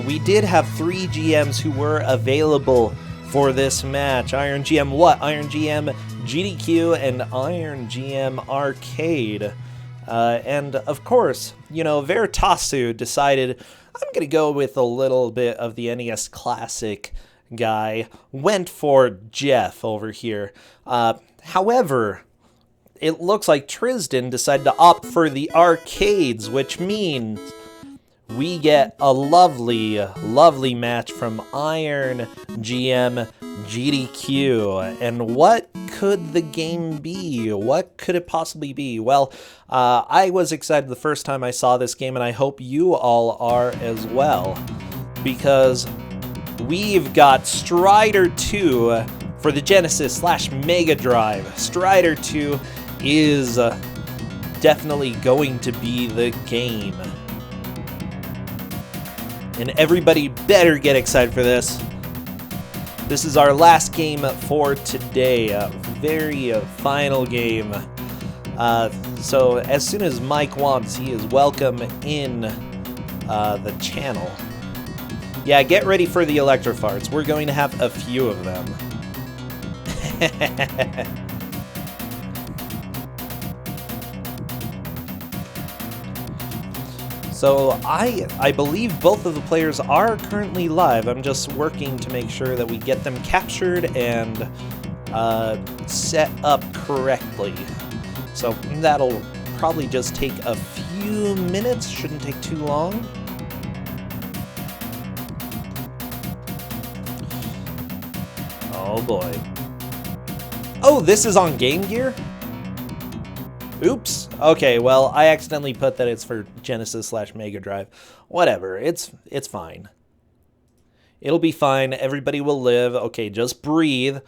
we did have 3 GMs who were available for this match. Iron GM what? Iron GM GDQ and Iron GM Arcade. And of course, Veritasu decided, I'm going to go with a little bit of the NES Classic guy. Went for Jeff over here. However, it looks like Trysdyn decided to opt for the arcades, which means we get a lovely, lovely match from Iron GM GDQ. And what could the game be? What could it possibly be? Well, I was excited the first time I saw this game, and I hope you all are as well, because we've got Strider 2 for the Genesis / Mega Drive. Strider 2 is definitely going to be the game. And everybody better get excited for this. This is our last game for today, a very final game. So as soon as Mike wants, he is welcome in the channel. Yeah, get ready for the electrofarts. We're going to have a few of them. So I believe both of the players are currently live. I'm just working to make sure that we get them captured and set up correctly. So that'll probably just take a few minutes. Shouldn't take too long. Oh boy. Oh, this is on Game Gear? Oops. Okay, well, I accidentally put that it's for Genesis / Mega Drive. Whatever, it's fine. It'll be fine, everybody will live. Okay, just breathe.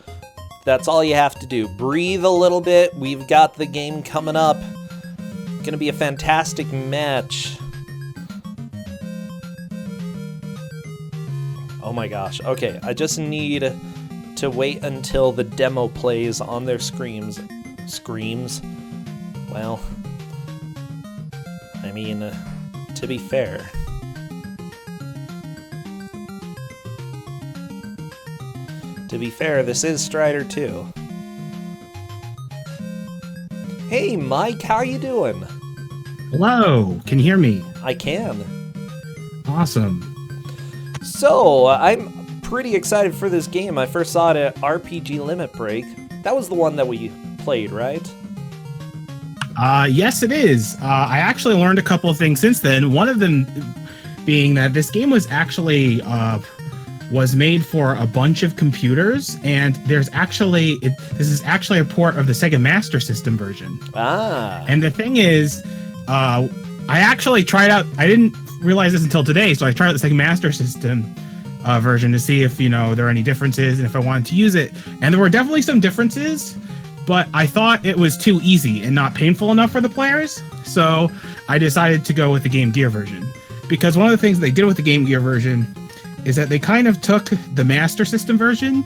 That's all you have to do. Breathe a little bit. We've got the game coming up. Gonna be a fantastic match. Oh my gosh. Okay, I just need to wait until the demo plays on their screens. Well, I mean, to be fair. This is Strider 2. Hey, Mike, how are you doing? Hello, can you hear me? I can. Awesome. So, I'm pretty excited for this game. I first saw it at RPG Limit Break. That was the one that we played, right? Yes, it is. I actually learned a couple of things since then. One of them being that this game was actually was made for a bunch of computers, and there's actually this is actually a port of the Sega Master System version. Ah. And the thing is, I actually tried out. I didn't realize this until today, so I tried out the Sega Master System version to see if there are any differences and if I wanted to use it. And there were definitely some differences. But I thought it was too easy and not painful enough for the players, so I decided to go with the Game Gear version. Because one of the things they did with the Game Gear version is that they kind of took the Master System version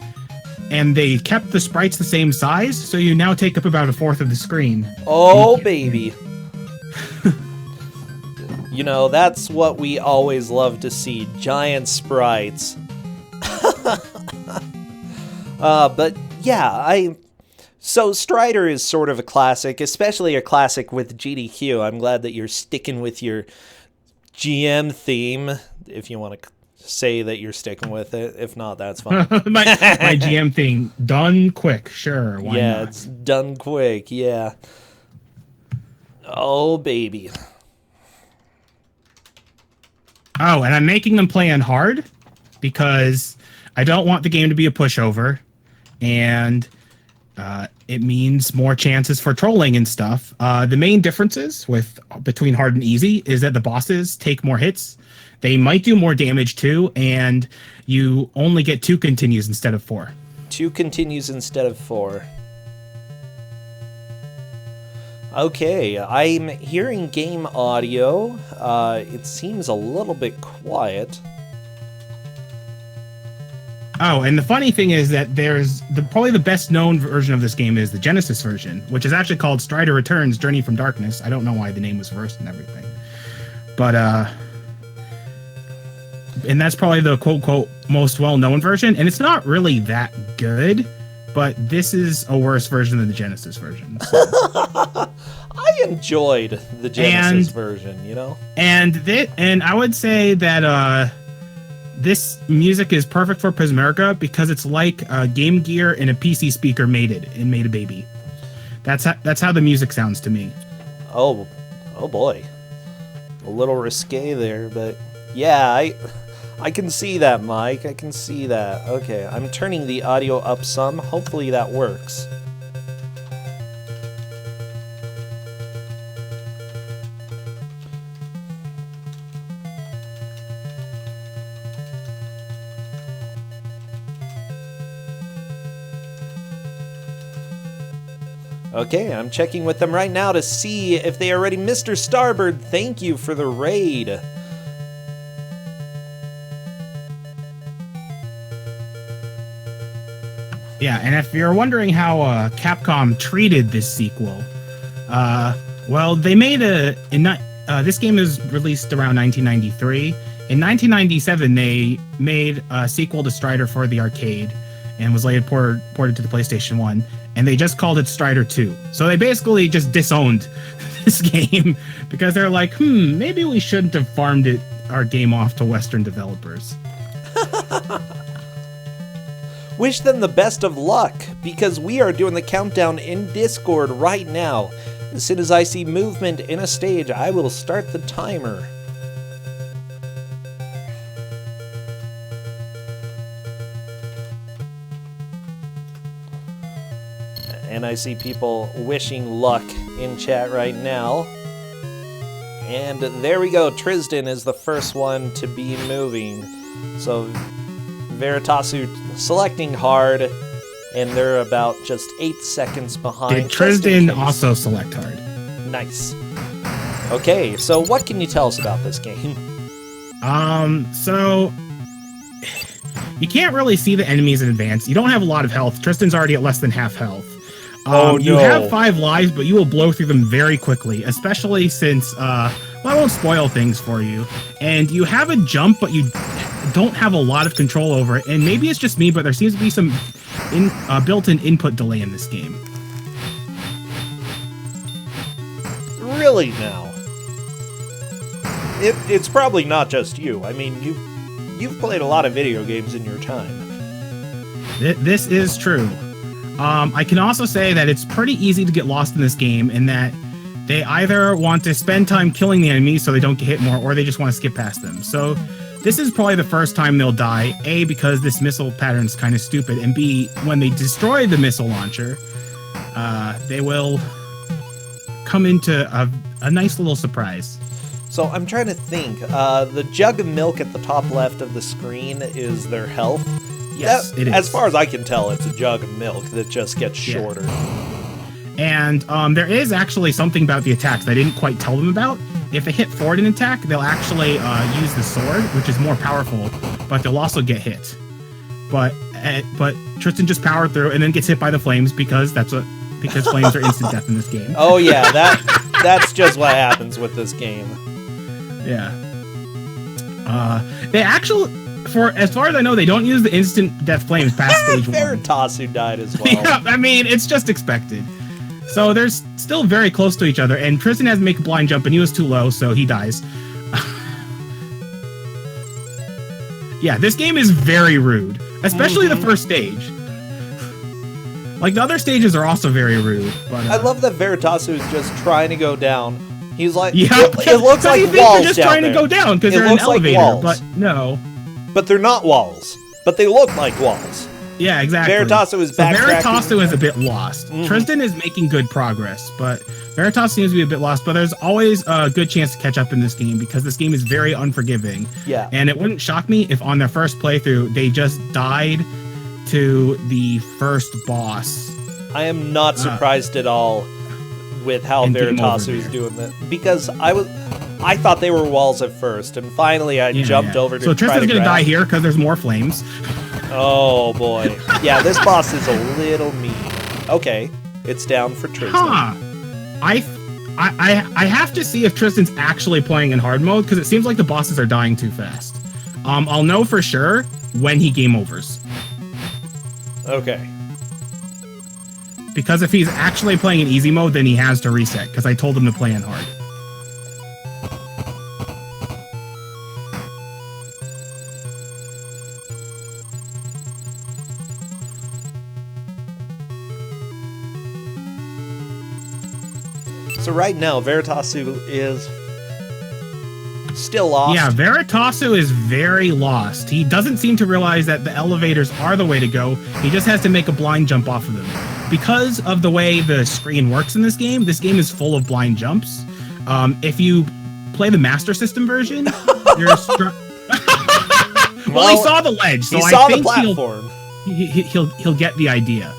and they kept the sprites the same size, so you now take up about a fourth of the screen. Oh, baby. That's what we always love to see, giant sprites. But yeah, So Strider is sort of a classic, especially a classic with GDQ. I'm glad that you're sticking with your GM theme, if you want to say that you're sticking with it. If not, that's fine. my GM thing, done quick, sure. Why not? It's done quick, yeah. Oh, baby. Oh, and I'm making them play on hard because I don't want the game to be a pushover, and it means more chances for trolling and stuff. The main differences between hard and easy is that the bosses take more hits. They might do more damage too, and you only get 2 continues instead of 4. 2 continues instead of 4. Okay, I'm hearing game audio. It seems a little bit quiet. Oh, and the funny thing is that there's probably the best known version of this game is the Genesis version, which is actually called Strider Returns: Journey from Darkness. I don't know why the name was first and everything. But and that's probably the quote most well-known version, and it's not really that good, but this is a worse version than the Genesis version. So. I enjoyed the Genesis version, you know? And I would say that this music is perfect for Prismerica because it's like Game Gear and a PC speaker made a baby. That's how the music sounds to me. Oh boy. A little risque there, but yeah, I can see that, Mike. I can see that. Okay, I'm turning the audio up some. Hopefully that works. Okay, I'm checking with them right now to see if they are ready. Mr. Starbird, thank you for the raid. Yeah, and if you're wondering how Capcom treated this sequel, well, they made this game is released around 1993. In 1997, they made a sequel to Strider for the arcade, and was later ported to the PlayStation 1, and they just called it Strider 2. So they basically just disowned this game because they're like, maybe we shouldn't have farmed our game off to Western developers. Wish them the best of luck, because we are doing the countdown in Discord right now. As soon as I see movement in a stage, I will start the timer. And I see people wishing luck in chat right now. And there we go. Trysdyn is the first one to be moving. So Veritasu selecting hard, and they're about just 8 seconds behind. Did Trysdyn also select hard? Nice. Okay, so what can you tell us about this game? So you can't really see the enemies in advance. You don't have a lot of health. Trysdyn's already at less than half health. You have 5 lives, but you will blow through them very quickly, especially since, I won't spoil things for you. And you have a jump, but you don't have a lot of control over it. And maybe it's just me, but there seems to be some built-in input delay in this game. Really now? It's probably not just you. I mean, you've played a lot of video games in your time. This is true. I can also say that it's pretty easy to get lost in this game, in that they either want to spend time killing the enemies so they don't get hit more, or they just want to skip past them. So this is probably the first time they'll die, A, because this missile pattern is kind of stupid, and B, when they destroy the missile launcher, they will come into a nice little surprise. So I'm trying to think. The jug of milk at the top left of the screen is their health. Yes, it is. As far as I can tell, it's a jug of milk that just gets shorter. And there is actually something about the attacks I didn't quite tell them about. If they hit forward in attack, they'll actually use the sword, which is more powerful, but they'll also get hit. But Trysdyn just powered through and then gets hit by the flames because flames are instant death in this game. Oh yeah, that's just what happens with this game. Yeah. They actually, as far as I know, they don't use the instant death flames past stage 1. Veritasu died as well. Yeah, I mean, it's just expected. So they're still very close to each other, and Trysdyn has to make a blind jump, and he was too low, so he dies. Yeah, this game is very rude, especially the first stage. Like, the other stages are also very rude. But I love that Veritasu is just trying to go down. He's like, yeah, it looks like walls they're just down trying there. to go down because they're in an elevator, but no. But they're not walls. But they look like walls. Yeah, exactly. Veritasu is backtracking. Veritasu is a bit lost. Trysdyn is making good progress, but Veritasu seems to be a bit lost. But there's always a good chance to catch up in this game because this game is very unforgiving. Yeah. And it wouldn't shock me if on their first playthrough they just died to the first boss. I am not surprised at all with how Veritasu is doing that, because I thought they were walls at first, and finally I jumped over to try to grab. So Trysdyn's gonna die here because there's more flames. Oh boy. Yeah, this boss is a little mean. Okay, it's down for Trysdyn. Huh. I have to see if Trysdyn's actually playing in hard mode, because it seems like the bosses are dying too fast. I'll know for sure when he game overs. Okay. Because if he's actually playing in easy mode, then he has to reset, because I told him to play in hard. So right now, Veritasu is still lost. Yeah, Veritasu is very lost. He doesn't seem to realize that the elevators are the way to go. He just has to make a blind jump off of them. Because of the way the screen works in this game is full of blind jumps. If you play the Master System version, you're well, he saw the ledge, so I think the platform. He'll get the idea.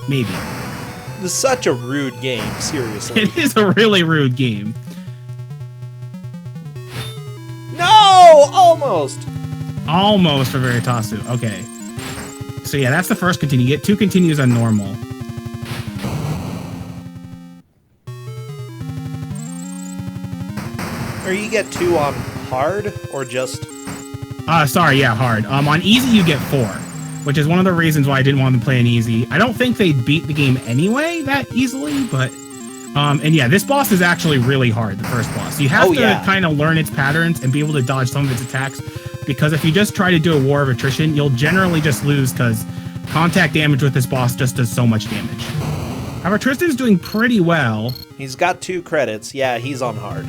Maybe. This is such a rude game, seriously. It is a really rude game. No! Almost! Almost for Veritasu. Okay. So yeah, that's the first continue. You get 2 continues on normal. Or you get 2 on hard, or just... Sorry, yeah, hard. On easy, you get 4, which is one of the reasons why I didn't want them to play in easy. I don't think they'd beat the game anyway that easily, but... and yeah, this boss is actually really hard, the first boss. You have to kind of learn its patterns and be able to dodge some of its attacks, because if you just try to do a war of attrition, you'll generally just lose, because contact damage with this boss just does so much damage. However, Trysdyn's doing pretty well. He's got 2 credits. Yeah, he's on hard.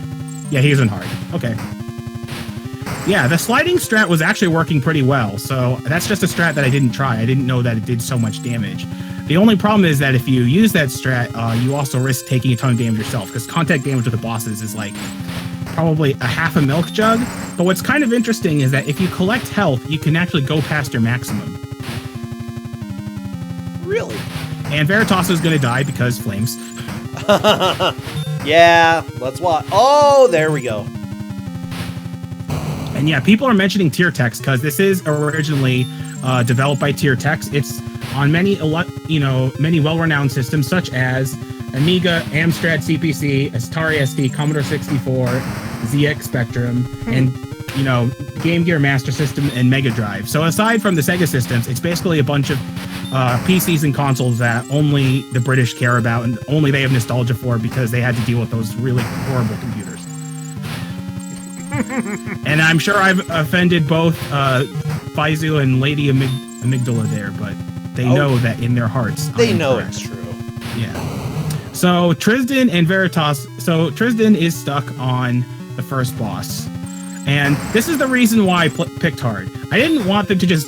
Yeah, he's on hard. Okay. Yeah, the sliding strat was actually working pretty well, so that's just a strat that I didn't try. I didn't know that it did so much damage. The only problem is that if you use that strat, you also risk taking a ton of damage yourself, because contact damage with the bosses is like probably a half a milk jug. But what's kind of interesting is that if you collect health, you can actually go past your maximum. Really? And Veritasu is going to die because flames. Yeah, let's watch. Oh, there we go. And yeah, people are mentioning tier text because this is originally developed by tier text. It's on many well-renowned systems such as Amiga, Amstrad CPC, Atari ST, Commodore 64, ZX Spectrum, and Game Gear Master System and Mega Drive. So aside from the Sega systems, it's basically a bunch of PCs and consoles that only the British care about and only they have nostalgia for because they had to deal with those really horrible computers. And I'm sure I've offended both Faizu and Lady Amygdala there, but they know that in their hearts. They know it's true. Yeah. So Trysdyn and Veritasu. So Trysdyn is stuck on the first boss. And this is the reason why I picked hard. I didn't want them to just,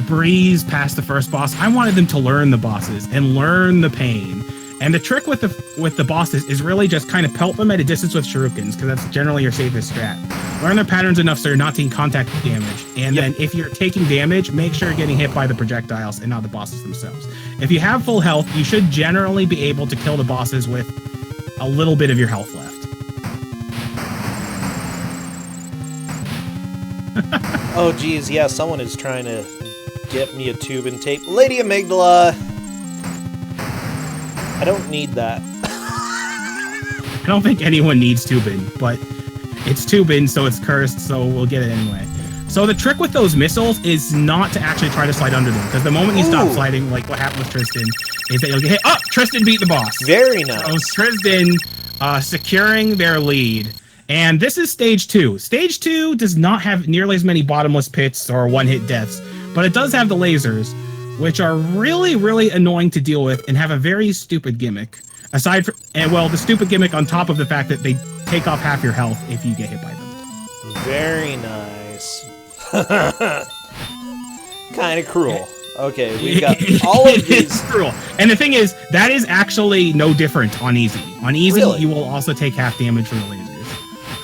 breeze past the first boss. I wanted them to learn the bosses and learn the pain. And the trick with the bosses is really just kind of pelt them at a distance with shurikens, because that's generally your safest strat. Learn their patterns enough so you're not taking contact damage. And then if you're taking damage, make sure you're getting hit by the projectiles and not the bosses themselves. If you have full health, you should generally be able to kill the bosses with a little bit of your health left. Oh, geez, yeah, someone is trying to get me a tube and tape. Lady Amygdala! I don't need that. I don't think anyone needs tubing, but it's tubing, so it's cursed, so we'll get it anyway. So the trick with those missiles is not to actually try to slide under them, because the moment you stop sliding, like what happened with Trysdyn, is that you'll get hit. Oh, Trysdyn beat the boss. Very nice. So Trysdyn securing their lead. And this is stage 2. Stage 2 does not have nearly as many bottomless pits or one-hit deaths, but it does have the lasers, which are really, really annoying to deal with and have a very stupid gimmick. The stupid gimmick on top of the fact that they take off half your health if you get hit by them. Very nice. Kind of cruel. Okay, we got all of these. It's cruel. And the thing is, that is actually no different on easy. On easy, you will also take half damage from the lasers.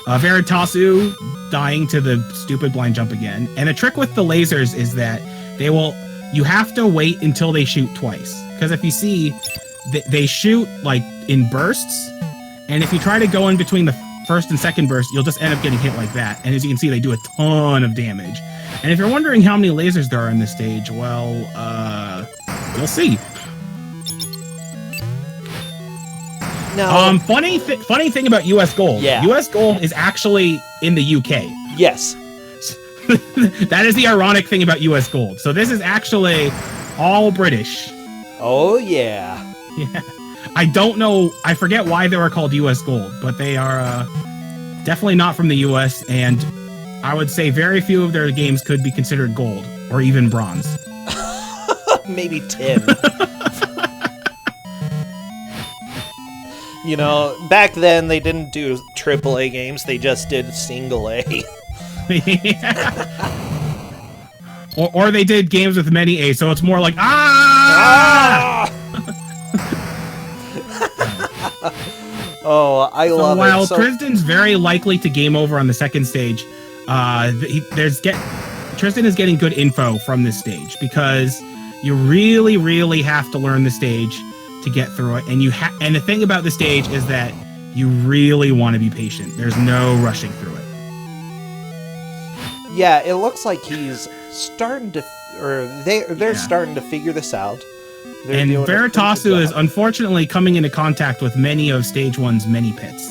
Veritasu dying to the stupid blind jump again. And the trick with the lasers is that you have to wait until they shoot twice. Because if you see, they shoot like in bursts. And if you try to go in between the first and second burst, you'll just end up getting hit like that. And as you can see, they do a ton of damage. And if you're wondering how many lasers there are in this stage, well, you'll see. Now, funny thing about US Gold. Yeah. US Gold is actually in the UK. yes. That is the ironic thing about US Gold. So this is actually all British. Oh, yeah. Yeah. I don't know. I forget why they were called US Gold, but they are definitely not from the US. And I would say very few of their games could be considered gold or even bronze. Maybe 10. You know, back then they didn't do AAA games, they just did single A. or they did games with many A, so it's more like, ah! Oh, I love while it. So, Trysdyn's very likely to game over on the second stage, Trysdyn is getting good info from this stage because you really, really have to learn the stage to get through it. And and the thing about the stage is that you really want to be patient. There's no rushing through it. yeah, it looks like he's starting to, or they're starting to figure this out. They're And doing a pretty good Veritasu is job. unfortunately coming into contact with many of Stage 1's many pits.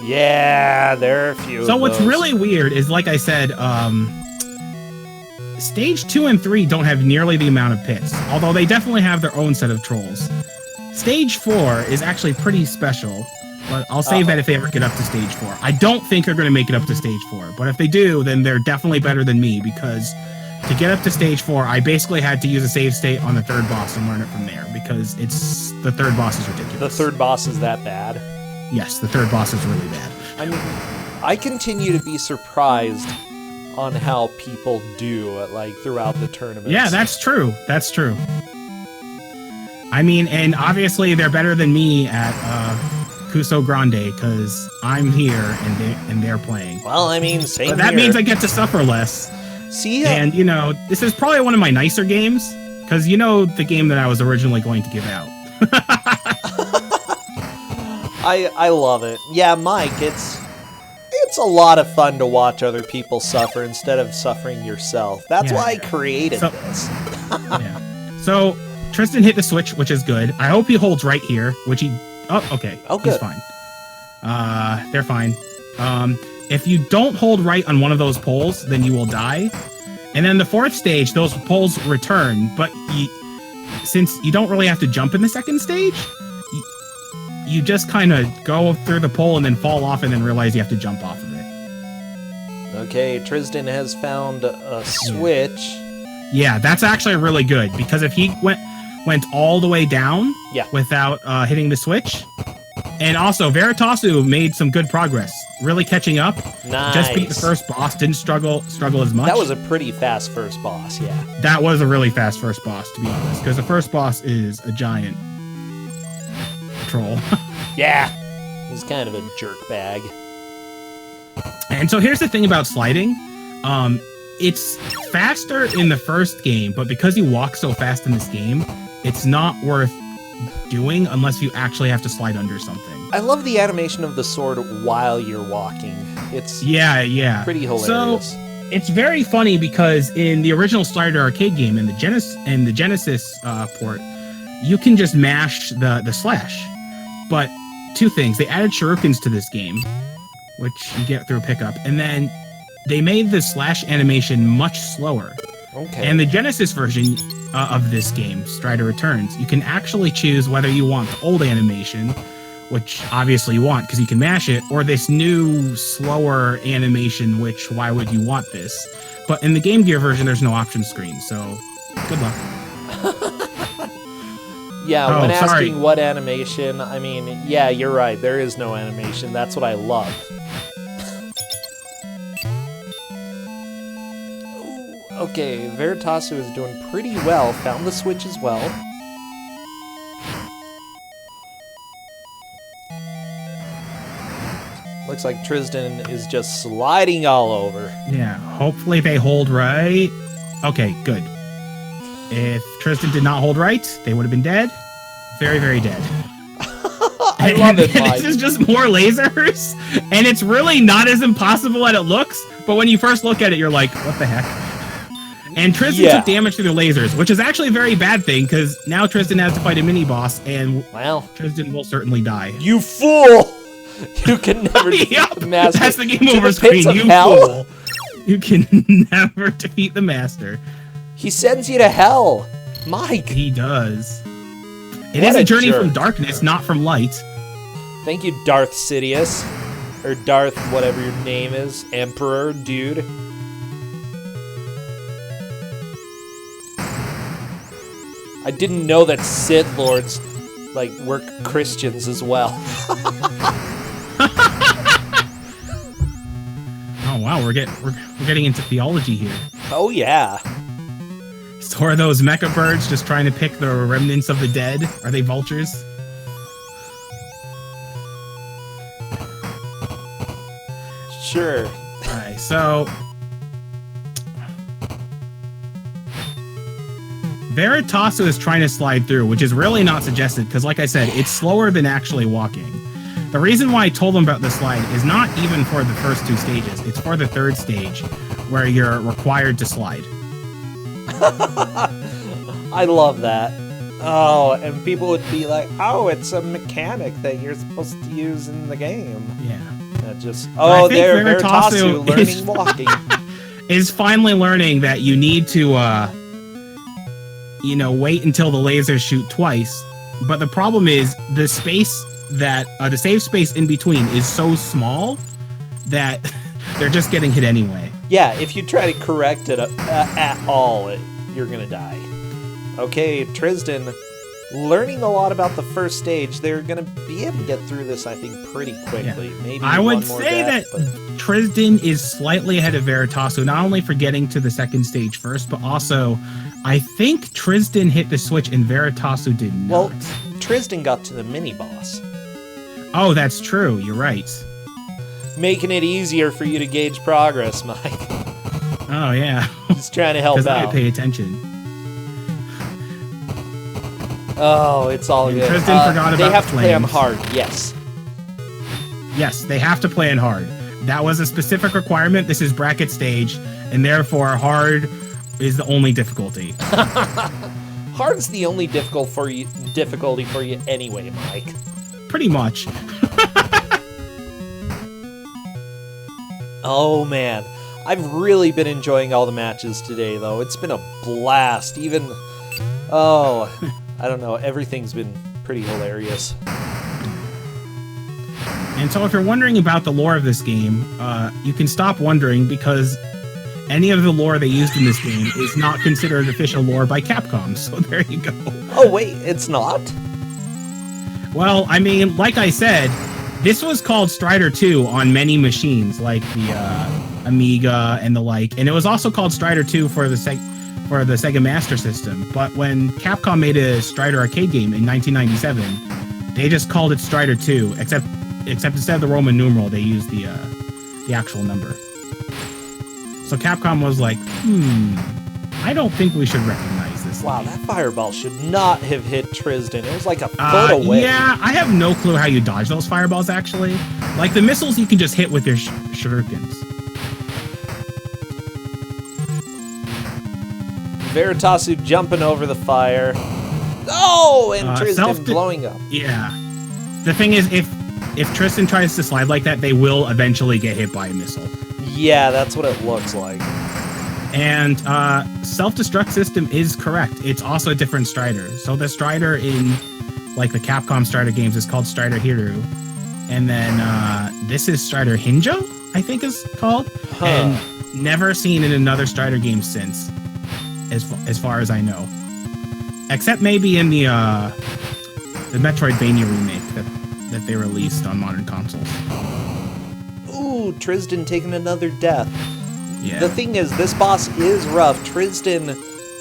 Yeah, there are a few. So of what's those. really weird is, like I said, Stage 2 and 3 don't have nearly the amount of pits, although they definitely have their own set of trolls. Stage 4 is actually pretty special, but I'll save that if they ever get up to Stage 4. I don't think they're going to make it up to Stage 4, but if they do, then they're definitely better than me, because to get up to Stage 4, I basically had to use a save state on the third boss and learn it from there, because the third boss is ridiculous. The third boss is that bad? Yes, the third boss is really bad. I mean, I continue to be surprised on how people do, like, throughout the tournament. Yeah, that's true. That's true. I mean, and obviously they're better than me at Kusogrand3 because I'm here and they're playing. Well, I mean, same But that here. means I get to suffer less. See, And, you know, this is probably one of my nicer games because, you know, the game that I was originally going to give out. I love it. Yeah, Mike, it's a lot of fun to watch other people suffer instead of suffering yourself. That's why I created this. Yeah. So Trysdyn hit the switch, which is good. I hope he holds right here, which he... Oh, okay. Oh, good. He's fine. They're fine. If you don't hold right on one of those poles, then you will die. And then the fourth stage, those poles return, but since you don't really have to jump in the second stage, you just kind of go through the pole and then fall off and then realize you have to jump off of it. Okay, Trysdyn has found a switch. Yeah, that's actually really good, because if he went all the way down without hitting the switch, and also Veritasu made some good progress, really catching up. Nice. Just beat the first boss, didn't struggle as much. That was a pretty fast first boss, yeah. That was a really fast first boss, to be honest, because the first boss is a giant troll. Yeah, he's kind of a jerk bag. And so here's the thing about sliding. It's faster in the first game, but because you walk so fast in this game, it's not worth doing unless you actually have to slide under something. I love the animation of the sword while you're walking. It's pretty hilarious. So it's very funny because in the original Strider arcade game, in the Genesis port, you can just mash the slash. But two things: they added shurikens to this game, which you get through pickup, and then they made the slash animation much slower. Okay. And the Genesis version of this game, Strider Returns, you can actually choose whether you want the old animation, which obviously you want because you can mash it, or this new, slower animation, which why would you want this? But in the Game Gear version, there's no option screen, so good luck. Yeah, when asking what animation, I mean, yeah, you're right. There is no animation. That's what I love. Okay, Veritasu is doing pretty well. Found the switch as well. Looks like Trysdyn is just sliding all over. Yeah, hopefully they hold right. Okay, good. If Trysdyn did not hold right, they would have been dead. Very, very dead. I love it, Mike. This is just more lasers, and it's really not as impossible as it looks, but when you first look at it, you're like, what the heck? And Trysdyn took damage through the lasers, which is actually a very bad thing, because now Trysdyn has to fight a mini-boss, and Trysdyn will certainly die. You fool! You can never defeat the master. That's the game over screen, you fool. You can never defeat the master. He sends you to hell. Mike. He does. It is a journey from darkness, not from light. Thank you, Darth Sidious. Or Darth, whatever your name is. Emperor, dude. I didn't know that Sith Lords, like, were Christians as well. Oh, wow, we're getting into theology here. Oh, yeah. So are those mecha birds just trying to pick the remnants of the dead? Are they vultures? Sure. Alright, so... Veritasu is trying to slide through, which is really not suggested, because like I said, it's slower than actually walking. The reason why I told him about the slide is not even for the first 2 stages, it's for the 3rd stage, where you're required to slide. I love that. Oh, and people would be like, oh, it's a mechanic that you're supposed to use in the game. Yeah. That just, oh, there, Veritasu learning walking. Is finally learning that you need to, you know, wait until the lasers shoot twice. But the problem is the space that, the save space in between is so small that they're just getting hit anyway. Yeah, if you try to correct it at all, you're gonna die. Okay, Trysdyn, learning a lot about the first stage. They're gonna be able to get through this, I think, pretty quickly. Yeah. Maybe I would say that Trysdyn is slightly ahead of Veritasu, not only for getting to the 2nd stage first, but also I think Trysdyn hit the switch and Veritasu did not. Well, Trysdyn got to the mini-boss. Oh, that's true. You're right. Making it easier for you to gauge progress, Mike. Oh, yeah. Just trying to help out. Because I pay attention. Oh, it's all good. Trysdyn forgot about they have to flames. play them hard, yes. Yes, they have to play it hard. That was a specific requirement. This is bracket stage, and therefore hard is the only difficulty. Hard's the only difficulty for you anyway, Mike. Pretty much. Oh, man. I've really been enjoying all the matches today, though. It's been a blast. Even... Oh, I don't know. Everything's been pretty hilarious. And so if you're wondering about the lore of this game, you can stop wondering because any of the lore they used in this game is not considered official lore by Capcom. So there you go. Oh, wait. It's not? Well, I mean, like I said, this was called Strider 2 on many machines, like the Amiga and the like. And it was also called Strider 2 for the Sega Master System. But when Capcom made a Strider arcade game in 1997, they just called it Strider 2, except instead of the Roman numeral, they used the actual number. So Capcom was like, I don't think we should recognize this. Wow, that fireball should not have hit Trysdyn. It was like a foot away. Yeah, I have no clue how you dodge those fireballs, actually. Like, the missiles you can just hit with your shurikens. Veritasu jumping over the fire. Oh, and Trysdyn blowing up. Yeah. The thing is, if Trysdyn tries to slide like that, they will eventually get hit by a missile. Yeah, that's what it looks like. And self-destruct system is correct. It's also a different Strider. So the Strider in, like, the Capcom Strider games is called Strider Hiru. And then this is Strider Hinjo, I think is called. Huh. And never seen in another Strider game since, as far as I know. Except maybe in the Metroidvania remake that they released on modern consoles. Ooh, Trysdyn taking another death. Yeah. The thing is, this boss is rough. Trysdyn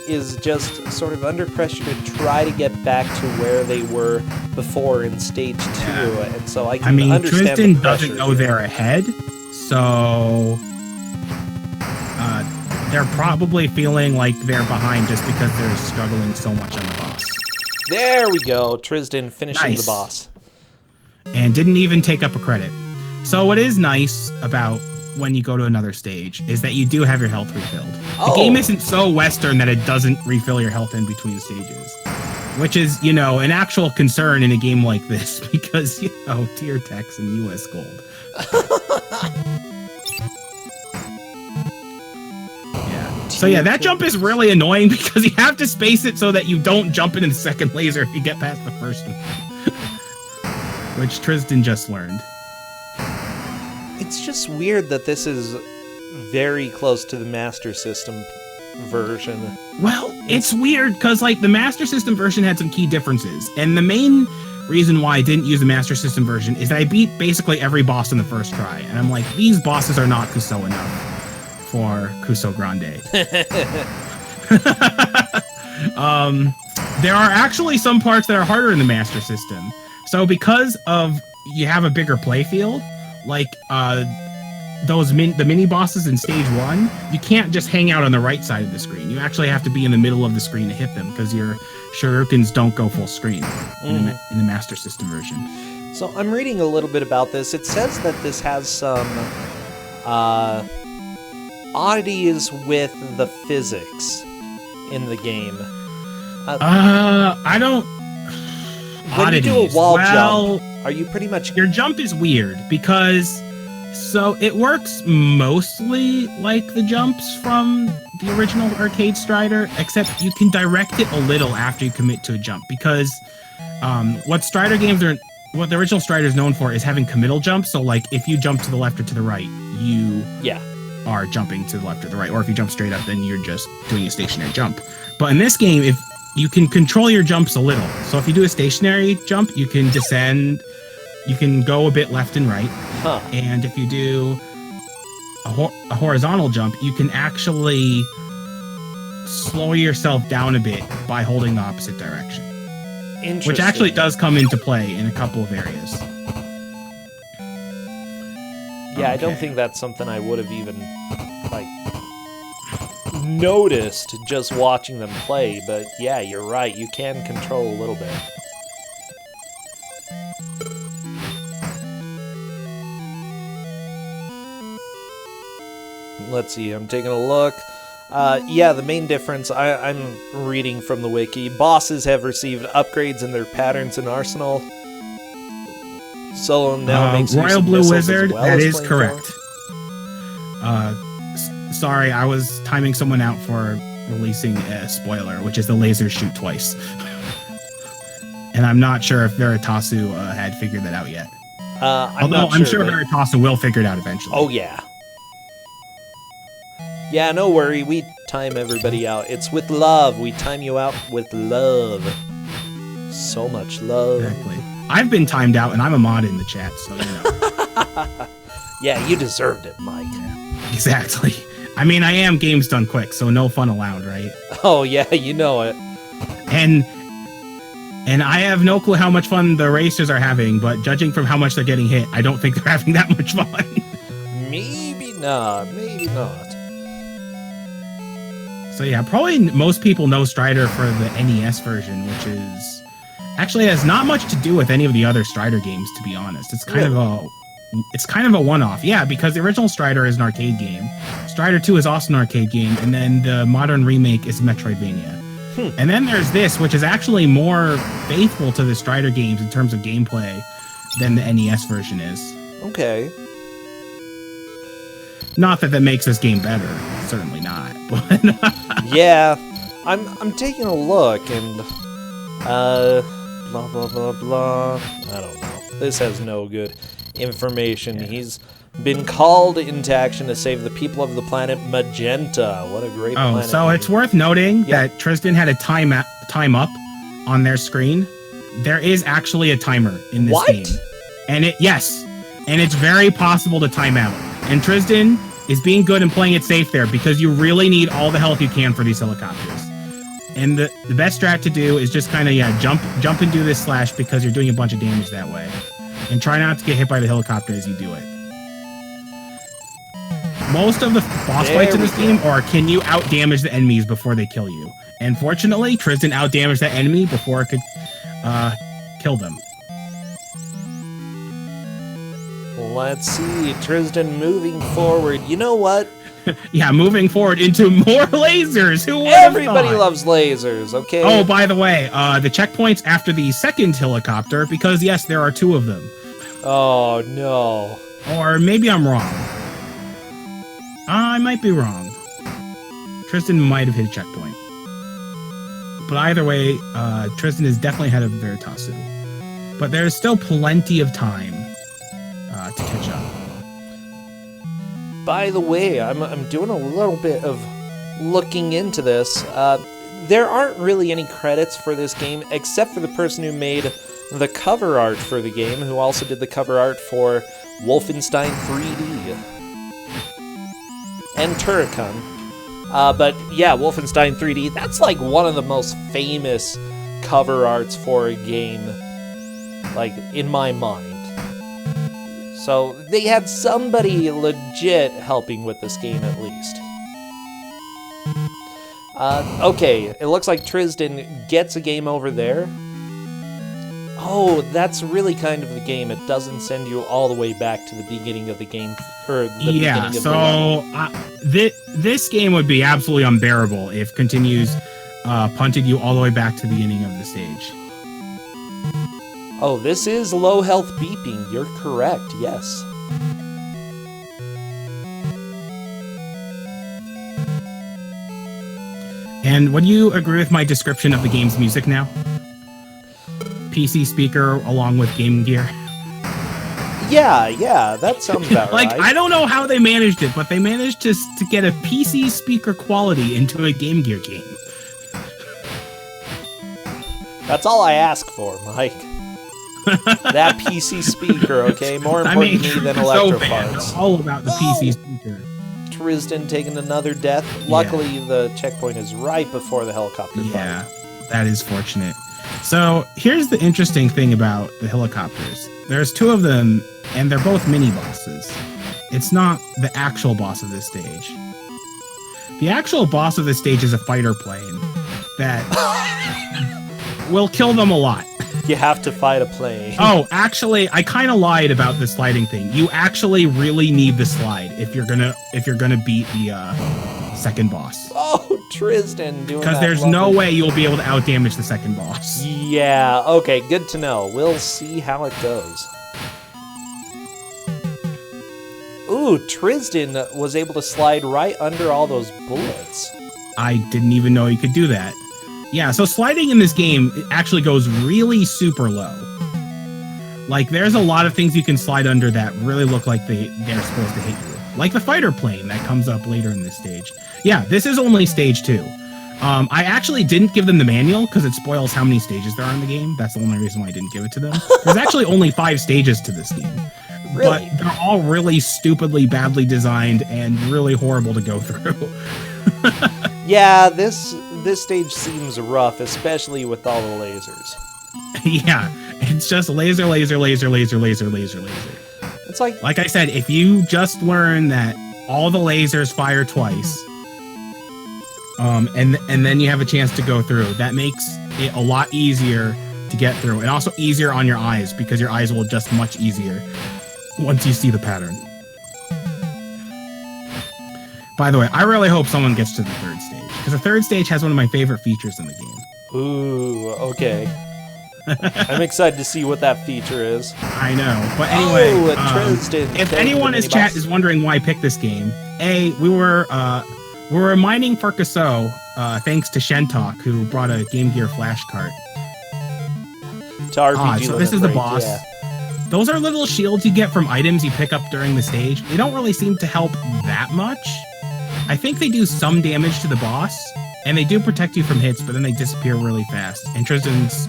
is just sort of under pressure to try to get back to where they were before in stage 2, and so I can understand Trysdyn the pressure. doesn't know they're ahead, so they're probably feeling like they're behind just because they're struggling so much on the boss. There we go, Trysdyn finishing the boss. And didn't even take up a credit. So what is nice about when you go to another stage is that you do have your health refilled. Oh. The game isn't so Western that it doesn't refill your health in between stages, which is, you know, an actual concern in a game like this because, you know, tier techs and US gold. Yeah. So yeah, that jump is really annoying because you have to space it so that you don't jump into the second laser if you get past the first one. Which Trysdyn just learned. It's just weird that this is very close to the Master System version. Well, it's weird because, like, the Master System version had some key differences. And the main reason why I didn't use the Master System version is that I beat basically every boss in the first try. And I'm like, these bosses are not Kuso enough for Kusogrand3. There are actually some parts that are harder in the Master System. So because of you have a bigger playfield, like the mini bosses in stage 1, you can't just hang out on the right side of the screen. You actually have to be in the middle of the screen to hit them because your shurikens don't go full screen in the Master System version. So I'm reading a little bit about this. It says that this has some oddities with the physics in the game. I don't. When you do a wall jump, are you pretty much... Your jump is weird because... So it works mostly like the jumps from the original arcade Strider, except you can direct it a little after you commit to a jump because what the original Strider is known for is having committal jumps. So like if you jump to the left or to the right, you are jumping to the left or the right. Or if you jump straight up, then you're just doing a stationary jump. But in this game, if you can control your jumps a little. So if you do a stationary jump, you can descend, you can go a bit left and right. Huh. And if you do a horizontal jump, you can actually slow yourself down a bit by holding the opposite direction. Interesting. Which actually does come into play in a couple of areas. Yeah, I don't think that's something I would have even, like, noticed just watching them play, but yeah, you're right, you can control a little bit. Let's see, I'm taking a look. Yeah, the main difference, I'm reading from the wiki. Bosses have received upgrades in their patterns and arsenal. Solo now makes use Royal of Blue missiles Wizard, as well that as is correct. Sorry, I was timing someone out for releasing a spoiler, which is the lasers shoot twice. And I'm not sure if Veritasu had figured that out yet. I'm sure Veritasu will figure it out eventually. Oh, yeah. Yeah, no worry, we time everybody out. It's with love. We time you out with love. So much love. Exactly. I've been timed out, and I'm a mod in the chat, so you know. Yeah, you deserved it, Mike. Yeah, exactly. I mean, I am games done quick, so no fun allowed, right? Oh, yeah, you know it. And I have no clue how much fun the racers are having, but judging from how much they're getting hit, I don't think they're having that much fun. Maybe not. Maybe not. So yeah, probably most people know Strider for the NES version, which is actually has not much to do with any of the other Strider games, to be honest. It's kind of a one-off. Yeah, because the original Strider is an arcade game. Strider 2 is also an arcade game, and then the modern remake is Metroidvania. And then there's this, which is actually more faithful to the Strider games in terms of gameplay than the NES version is. Okay. Not that makes this game better. Certainly not. But yeah, I'm taking a look and blah blah blah blah. I don't know. This has no good information. Yeah. He's been called into action to save the people of the planet Magenta. What a great planet. Oh, so it's worth noting that Trysdyn had a time up on their screen. There is actually a timer in this game. And it's very possible to time out. And Trysdyn is being good and playing it safe there because you really need all the health you can for these helicopters. And the best strat to do is just kind of, jump and do this slash because you're doing a bunch of damage that way. And try not to get hit by the helicopter as you do it. Most of the boss fights in this game are, can you out-damage the enemies before they kill you? And fortunately, Trysdyn out-damaged that enemy before it could Let's see, Trysdyn moving forward. You know what? Yeah, moving forward into more lasers. Who would Everybody have thought? loves lasers, okay? Oh, by the way, the checkpoints after the second helicopter, because yes, there are 2 of them. Oh, no. Or maybe I'm wrong. I might be wrong. Trysdyn might have hit a checkpoint. But either way, Trysdyn is definitely ahead of Veritasu. But there's still plenty of time to catch up. By the way, I'm doing a little bit of looking into this. There aren't really any credits for this game, except for the person who made the cover art for the game, who also did the cover art for Wolfenstein 3D and Turrican. But yeah, Wolfenstein 3D, that's like one of the most famous cover arts for a game, like, in my mind. So they had somebody legit helping with this game at least. Okay, it looks like Trysdyn gets a game over there. Oh, that's really kind of the game. It doesn't send you all the way back to the beginning of the game. Or the beginning of the level. This game would be absolutely unbearable if Continues punted you all the way back to the beginning of the stage. Oh, this is low health beeping. You're correct, yes. And would you agree with my description of the game's music now? PC speaker along with Game Gear. Yeah, that sounds about Like, right. I don't know how they managed it, but they managed to get a PC speaker quality into a Game Gear game. That's all I ask for, Mike. That PC speaker, okay? More important to me than electro parts. All about the PC speaker. Trysdyn taking another death. Luckily, the checkpoint is right before the helicopter Yeah, fight. that is fortunate. So here's the interesting thing about the helicopters. There's 2 of them, and they're both mini-bosses. It's not the actual boss of this stage. The actual boss of this stage is a fighter plane that will kill them a lot. You have to fight a plane. Oh, actually, I kind of lied about the sliding thing. You actually really need the slide if you're gonna beat the second boss. Oh, Trysdyn doing that. Because there's no way you'll be able to outdamage the second boss. Yeah, okay, good to know. We'll see how it goes. Ooh, Trysdyn was able to slide right under all those bullets. I didn't even know you could do that. Yeah, so sliding in this game it actually goes really super low. Like, there's a lot of things you can slide under that really look like they're supposed to hit you. Like the fighter plane that comes up later in this stage. Yeah, this is only stage 2. I actually didn't give them the manual because it spoils how many stages there are in the game. That's the only reason why I didn't give it to them. There's actually only 5 stages to this game. Really? But they're all really stupidly badly designed and really horrible to go through. Yeah, this stage seems rough, especially with all the lasers. Yeah, it's just laser, laser, laser, laser, laser, laser, laser. It's like I said, if you just learn that all the lasers fire twice, and then you have a chance to go through, that makes it a lot easier to get through, and also easier on your eyes because your eyes will adjust much easier once you see the pattern. By the way, I really hope someone gets to the 3rd stage because the 3rd stage has one of my favorite features in the game. Ooh, okay. I'm excited to see what that feature is. I know, but anyway, Trysdyn, if anyone in chat is wondering why I picked this game, we were mining for Kusogrand, thanks to Shentalk, who brought a Game Gear flash cart. To RPG so this is the Limit Break, boss. yeah. Those are little shields you get from items you pick up during the stage. They don't really seem to help that much. I think they do some damage to the boss, and they do protect you from hits, but then they disappear really fast. And Trysdyn's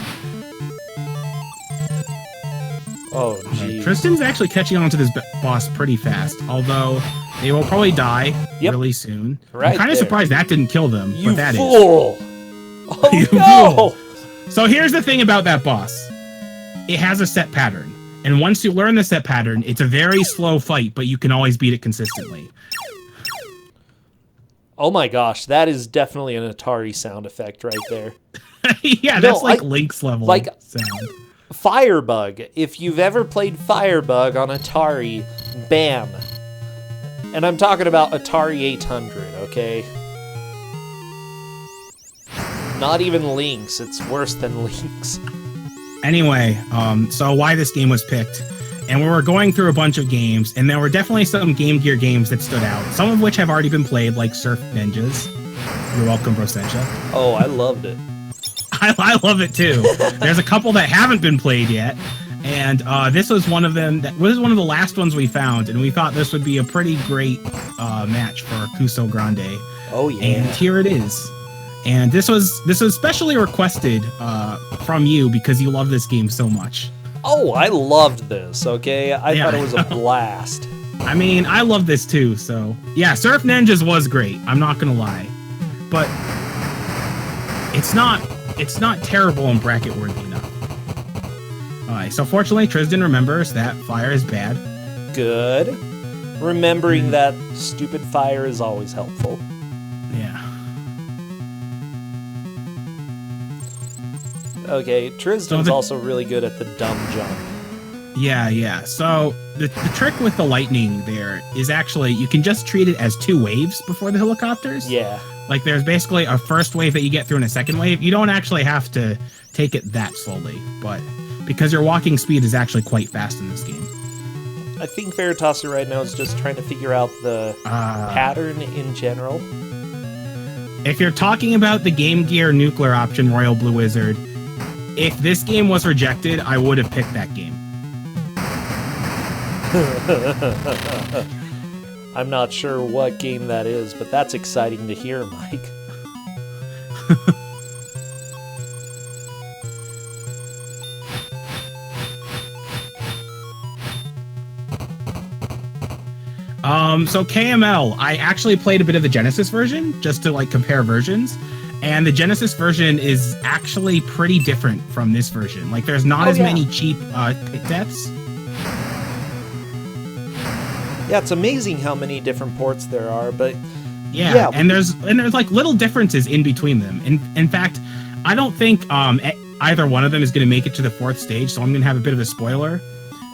Trysdyn's actually catching on to this boss pretty fast, although they will probably die really soon. Right, I'm kind of surprised that didn't kill them, You but that fool! Oh, You no! fool! So here's the thing about that boss. It has a set pattern. And once you learn the set pattern, it's a very slow fight, but you can always beat it consistently. Oh my gosh, that is definitely an Atari sound effect right there. Yeah, that's like Link's level like sound. Firebug. If you've ever played Firebug on Atari, Bam. And I'm talking about Atari 800, okay? Not even Lynx. It's worse than Lynx. Anyway, so why this game was picked. And we were going through a bunch of games, and there were definitely some Game Gear games that stood out. Some of which have already been played, like Surf Ninjas. You're welcome, Brosentia. Oh, I loved it. I love it too. There's a couple that haven't been played yet, and this was one of them. This was one of the last ones we found, and we thought this would be a pretty great match for Kusogrand3. Oh yeah. And here it is. And this was specially requested from you because you love this game so much. Oh, I loved this, okay? I thought it was a blast. I mean, I love this too, so... Yeah, Surf Ninjas was great, I'm not gonna lie. But... It's not terrible and bracket-worthy enough. Alright, so fortunately, Trysdyn remembers that fire is bad. Good. Remembering that stupid fire is always helpful. Yeah. Okay, Trysdyn's also really good at the dumb jump. Yeah. So the trick with the lightning there is actually you can just treat it as two waves before the helicopters. Yeah. Like there's basically a first wave that you get through and a second wave. You don't actually have to take it that slowly, but because your walking speed is actually quite fast in this game. I think Veritasu right now is just trying to figure out the pattern in general. If you're talking about the Game Gear nuclear option, Royal Blue Wizard, if this game was rejected, I would have picked that game. I'm not sure what game that is, but that's exciting to hear, Mike. So KML, I actually played a bit of the Genesis version just to like compare versions. And the Genesis version is actually pretty different from this version. Like, there's not as many cheap pit deaths. Yeah, it's amazing how many different ports there are, but yeah. And there's like little differences in between them. In fact, I don't think either one of them is going to make it to the fourth stage, so I'm going to have a bit of a spoiler.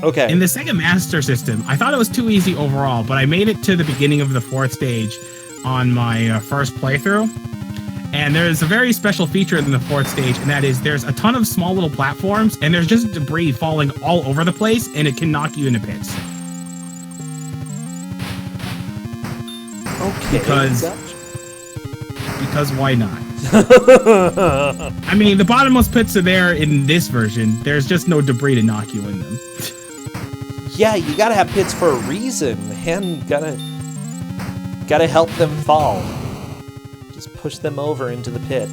Okay. In the Sega Master System, I thought it was too easy overall, but I made it to the beginning of the fourth stage on my first playthrough. And there's a very special feature in the fourth stage, and that is there's a ton of small little platforms, and there's just debris falling all over the place, and it can knock you into pits. Okay. Because why not? I mean, the bottomless pits are there in this version. There's just no debris to knock you in them. Yeah, you gotta have pits for a reason, man. Gotta help them fall. Just push them over into the pit.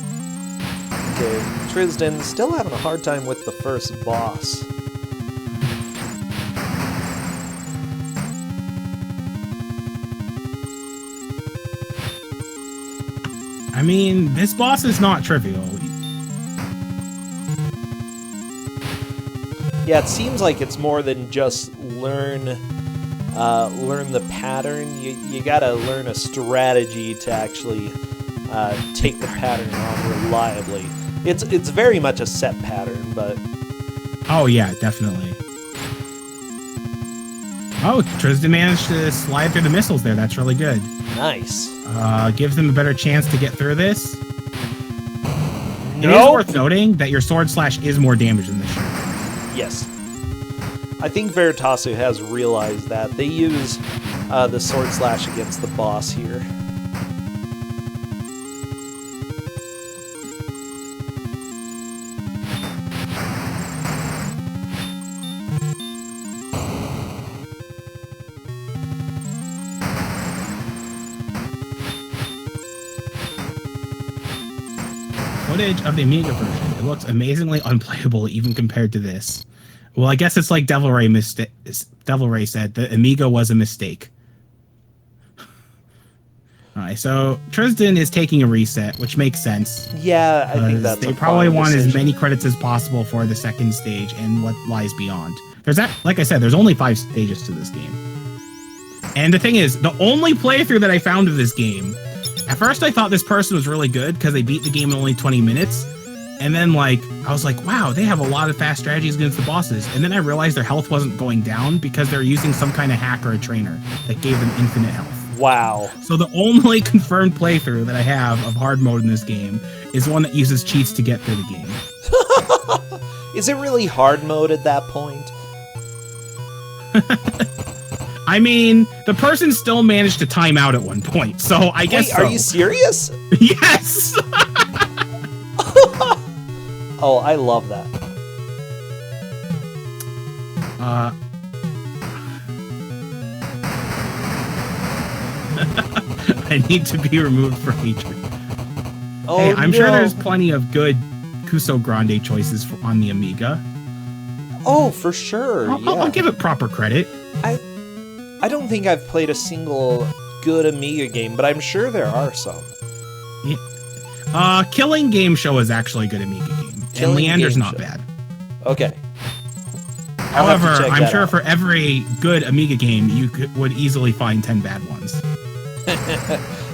Okay, Trysdyn still having a hard time with the first boss. I mean, this boss is not trivial. Yeah, it seems like it's more than just learn the pattern. You gotta learn a strategy to actually take the pattern on reliably. It's very much a set pattern, but... Oh yeah, definitely. Oh, Trysdyn managed to slide through the missiles there. That's really good. Nice. Gives them a better chance to get through this. Nope. It is worth noting that your sword slash is more damage than this shield. Yes. I think Veritasu has realized that. They use the sword slash against the boss here. Footage of the Amiga version. It looks amazingly unplayable even compared to this. Well, I guess it's like Devil Ray said, the Amiga was a mistake. Alright, so Trysdyn is taking a reset, which makes sense. Yeah, I think that's they probably want as many credits as possible for the second stage and what lies beyond. Like I said, there's only 5 stages to this game. And the thing is, the only playthrough that I found of this game, at first I thought this person was really good because they beat the game in only 20 minutes. And then, like, I was like, wow, they have a lot of fast strategies against the bosses. And then I realized their health wasn't going down because they're using some kind of hack or a trainer that gave them infinite health. Wow. So the only confirmed playthrough that I have of hard mode in this game is one that uses cheats to get through the game. Is it really hard mode at that point? I mean, the person still managed to time out at one point, so I guess Wait, are you serious? Yes! Oh, I love that. I need to be removed from hatred. Oh, hey, I'm no. sure there's plenty of good Kusogrand3 choices on the Amiga. Oh, for sure. I'll give it proper credit. I don't think I've played a single good Amiga game, but I'm sure there are some. Yeah. Killing Game Show is actually a good Amiga game. And Leander's not bad. Okay. However, I'm sure for every good Amiga game, you would easily find 10 bad ones.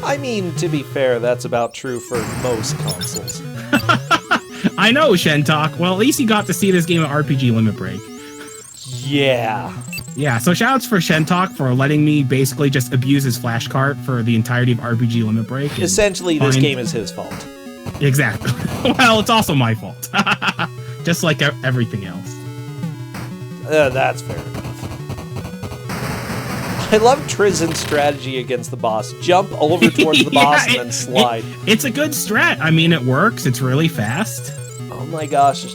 I mean, to be fair, that's about true for most consoles. I know, Shentok. Well, at least you got to see this game at RPG Limit Break. Yeah. Yeah, so shoutouts for Shentok for letting me basically just abuse his flash cart for the entirety of RPG Limit Break. Essentially, this game is his fault. Exactly. Well, it's also my fault. Just like everything else. That's fair enough. I love Trysdyn's strategy against the boss. Jump over towards the boss and then slide. It's a good strat. I mean, it works. It's really fast. Oh my gosh.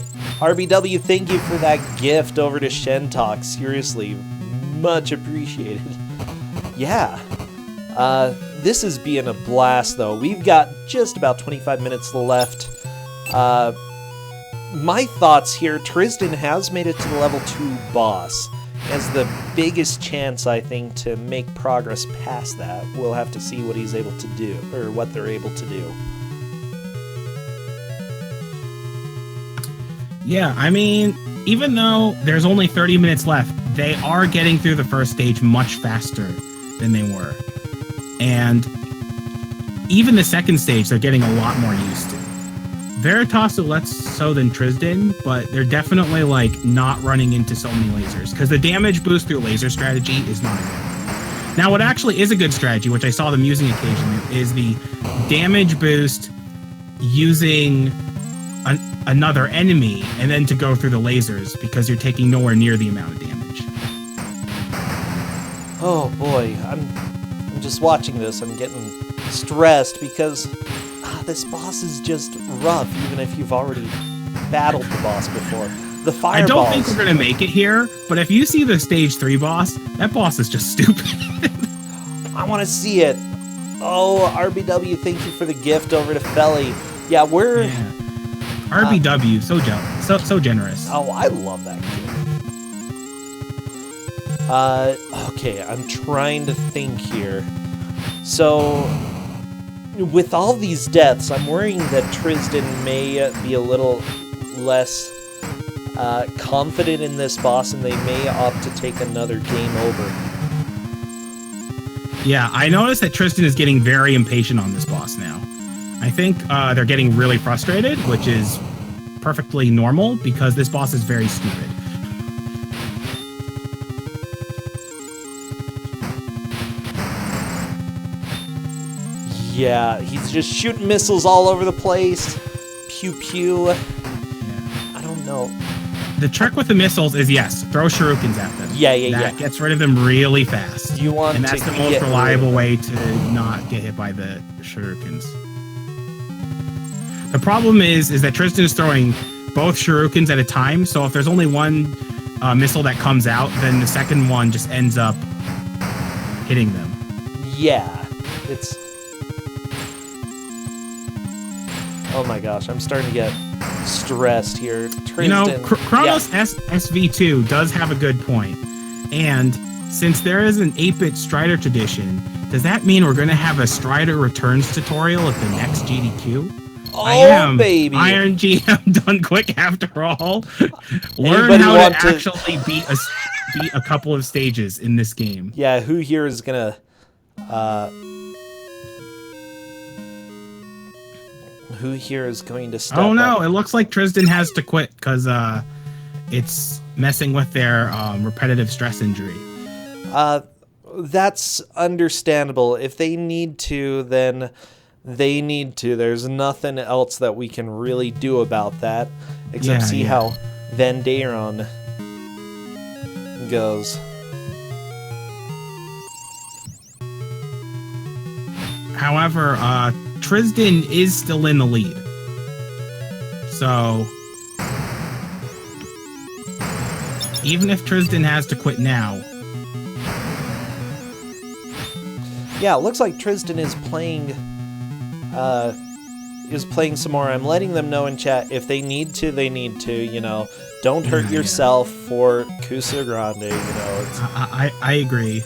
RBW, thank you for that gift over to Shentok. Seriously, much appreciated. Yeah. This is being a blast, though. We've got just about 25 minutes left. My thoughts here, Trysdyn has made it to the level 2 boss. Has the biggest chance, I think, to make progress past that. We'll have to see what he's able to do, or what they're able to do. Yeah, I mean, even though there's only 30 minutes left, they are getting through the first stage much faster than they were. And even the second stage, they're getting a lot more used to. Veritasu less so than Trysdyn, but they're definitely, like, not running into so many lasers, because the damage boost through laser strategy is not a good. Now, what actually is a good strategy, which I saw them using occasionally, is the damage boost using another enemy, and then to go through the lasers, because you're taking nowhere near the amount of damage. Oh boy, I'm just watching this. I'm getting stressed because this boss is just rough, even if you've already battled the boss before. The fireballs. I don't think we're gonna make it here, but if you see the stage 3 boss, that boss is just stupid. I want to see it. Oh, RBW, thank you for the gift over to Felly. Yeah, we're... Yeah. RBW, so generous. Oh, I love that kid. Okay, I'm trying to think here. So, with all these deaths, I'm worrying that Trysdyn may be a little less confident in this boss, and they may opt to take another game over. Yeah, I noticed that Trysdyn is getting very impatient on this boss now. I think they're getting really frustrated, which is perfectly normal because this boss is very stupid. Yeah, he's just shooting missiles all over the place. Pew pew. Yeah. I don't know. The trick with the missiles is, yes, throw shurikens at them. That gets rid of them really fast. You want and that's to the most reliable way to not get hit by the shurikens. The problem is that Trysdyn is throwing both shurikens at a time, so if there's only one missile that comes out, then the second one just ends up hitting them. Yeah, it's... Oh my gosh, I'm starting to get stressed here. Trysdyn, you know, Chronos SV2 does have a good point. And since there is an 8-bit Strider tradition, does that mean we're going to have a Strider Returns tutorial at the next GDQ? Oh, baby! Iron GM done quick after all. Learn how to actually beat a couple of stages in this game. Yeah, who here is going to... Who here is going to step Oh no, up? it looks like Trysdyn has to quit because it's messing with their repetitive stress injury. That's understandable. If they need to, then they need to. There's nothing else that we can really do about that, except see how Vandeyron goes. However, Trysdyn is still in the lead. So, even if Trysdyn has to quit now... Yeah, it looks like Trysdyn is playing some more. I'm letting them know in chat, if they need to, they need to, you know. Don't hurt yourself for Kusogrand3, you know. I agree.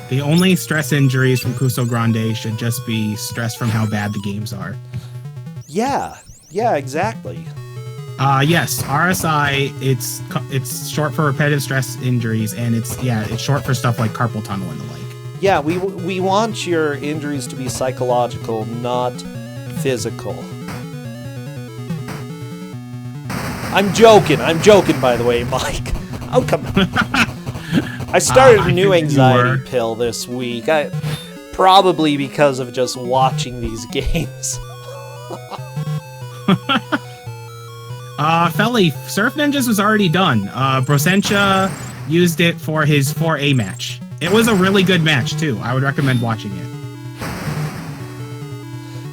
The only stress injuries from Kusogrand3 should just be stress from how bad the games are. Yeah, exactly. Yes, RSI, it's short for repetitive stress injuries, and it's short for stuff like carpal tunnel and the like. Yeah, we want your injuries to be psychological, not physical. I'm joking, by the way, Mike. Oh, come on. I started a new anxiety pill this week. Probably because of just watching these games. Felly, Surf Ninjas was already done. Brosentia used it for his 4A match. It was a really good match, too. I would recommend watching it.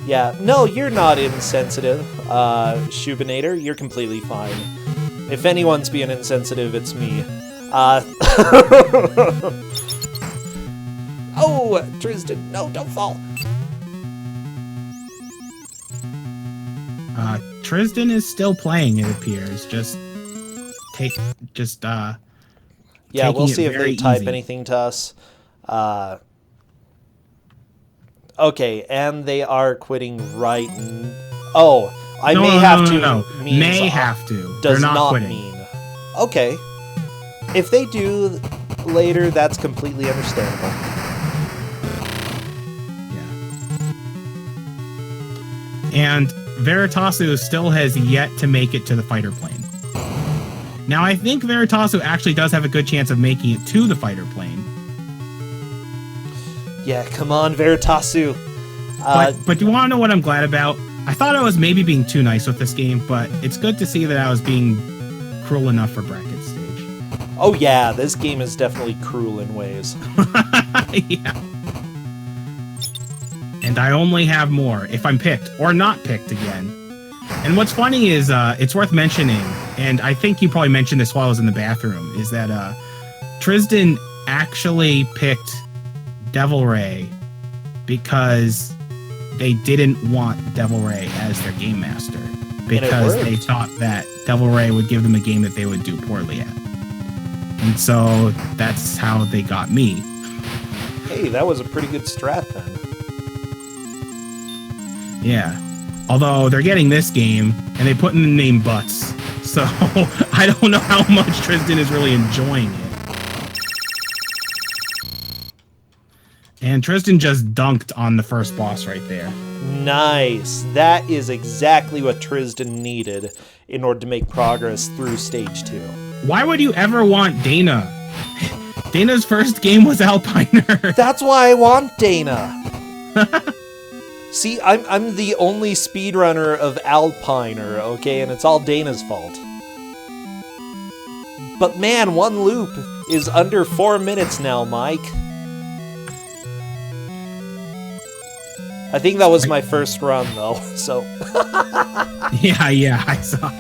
Yeah, no, you're not insensitive, Shubinator. You're completely fine. If anyone's being insensitive, it's me. Oh, Trysdyn, no, don't fall. Trysdyn is still playing, it appears. Yeah, we'll see if they type easy. anything to us. Okay, and they are quitting right. Oh, I may have to. No. May have to. Does They're not quitting. mean. Okay. If they do later, that's completely understandable. Yeah. And Veritasu still has yet to make it to the fighter plane. Now, I think Veritasu actually does have a good chance of making it to the fighter plane. Yeah, come on, Veritasu. But do you want to know what I'm glad about? I thought I was maybe being too nice with this game, but it's good to see that I was being cruel enough for bracket stage. Oh yeah, this game is definitely cruel in ways. Yeah. And I only have more if I'm picked or not picked again. And what's funny is it's worth mentioning, and I think you probably mentioned this while I was in the bathroom, is that Trysdyn actually picked Devil Ray because they didn't want Devil Ray as their game master, because they thought that Devil Ray would give them a game that they would do poorly at. And so that's how they got me. Hey, that was a pretty good strat then. Yeah. Although they're getting this game, and they put in the name Butts. So I don't know how much Trysdyn is really enjoying it. And Trysdyn just dunked on the first boss right there. Nice. That is exactly what Trysdyn needed in order to make progress through stage 2. Why would you ever want Dana? Dana's first game was Alpiner. That's why I want Dana. See, I'm the only speedrunner of Alpiner, okay, and it's all Dana's fault. But man, one loop is under 4 minutes now, Mike. I think that was my first run, though, so... Yeah, I saw.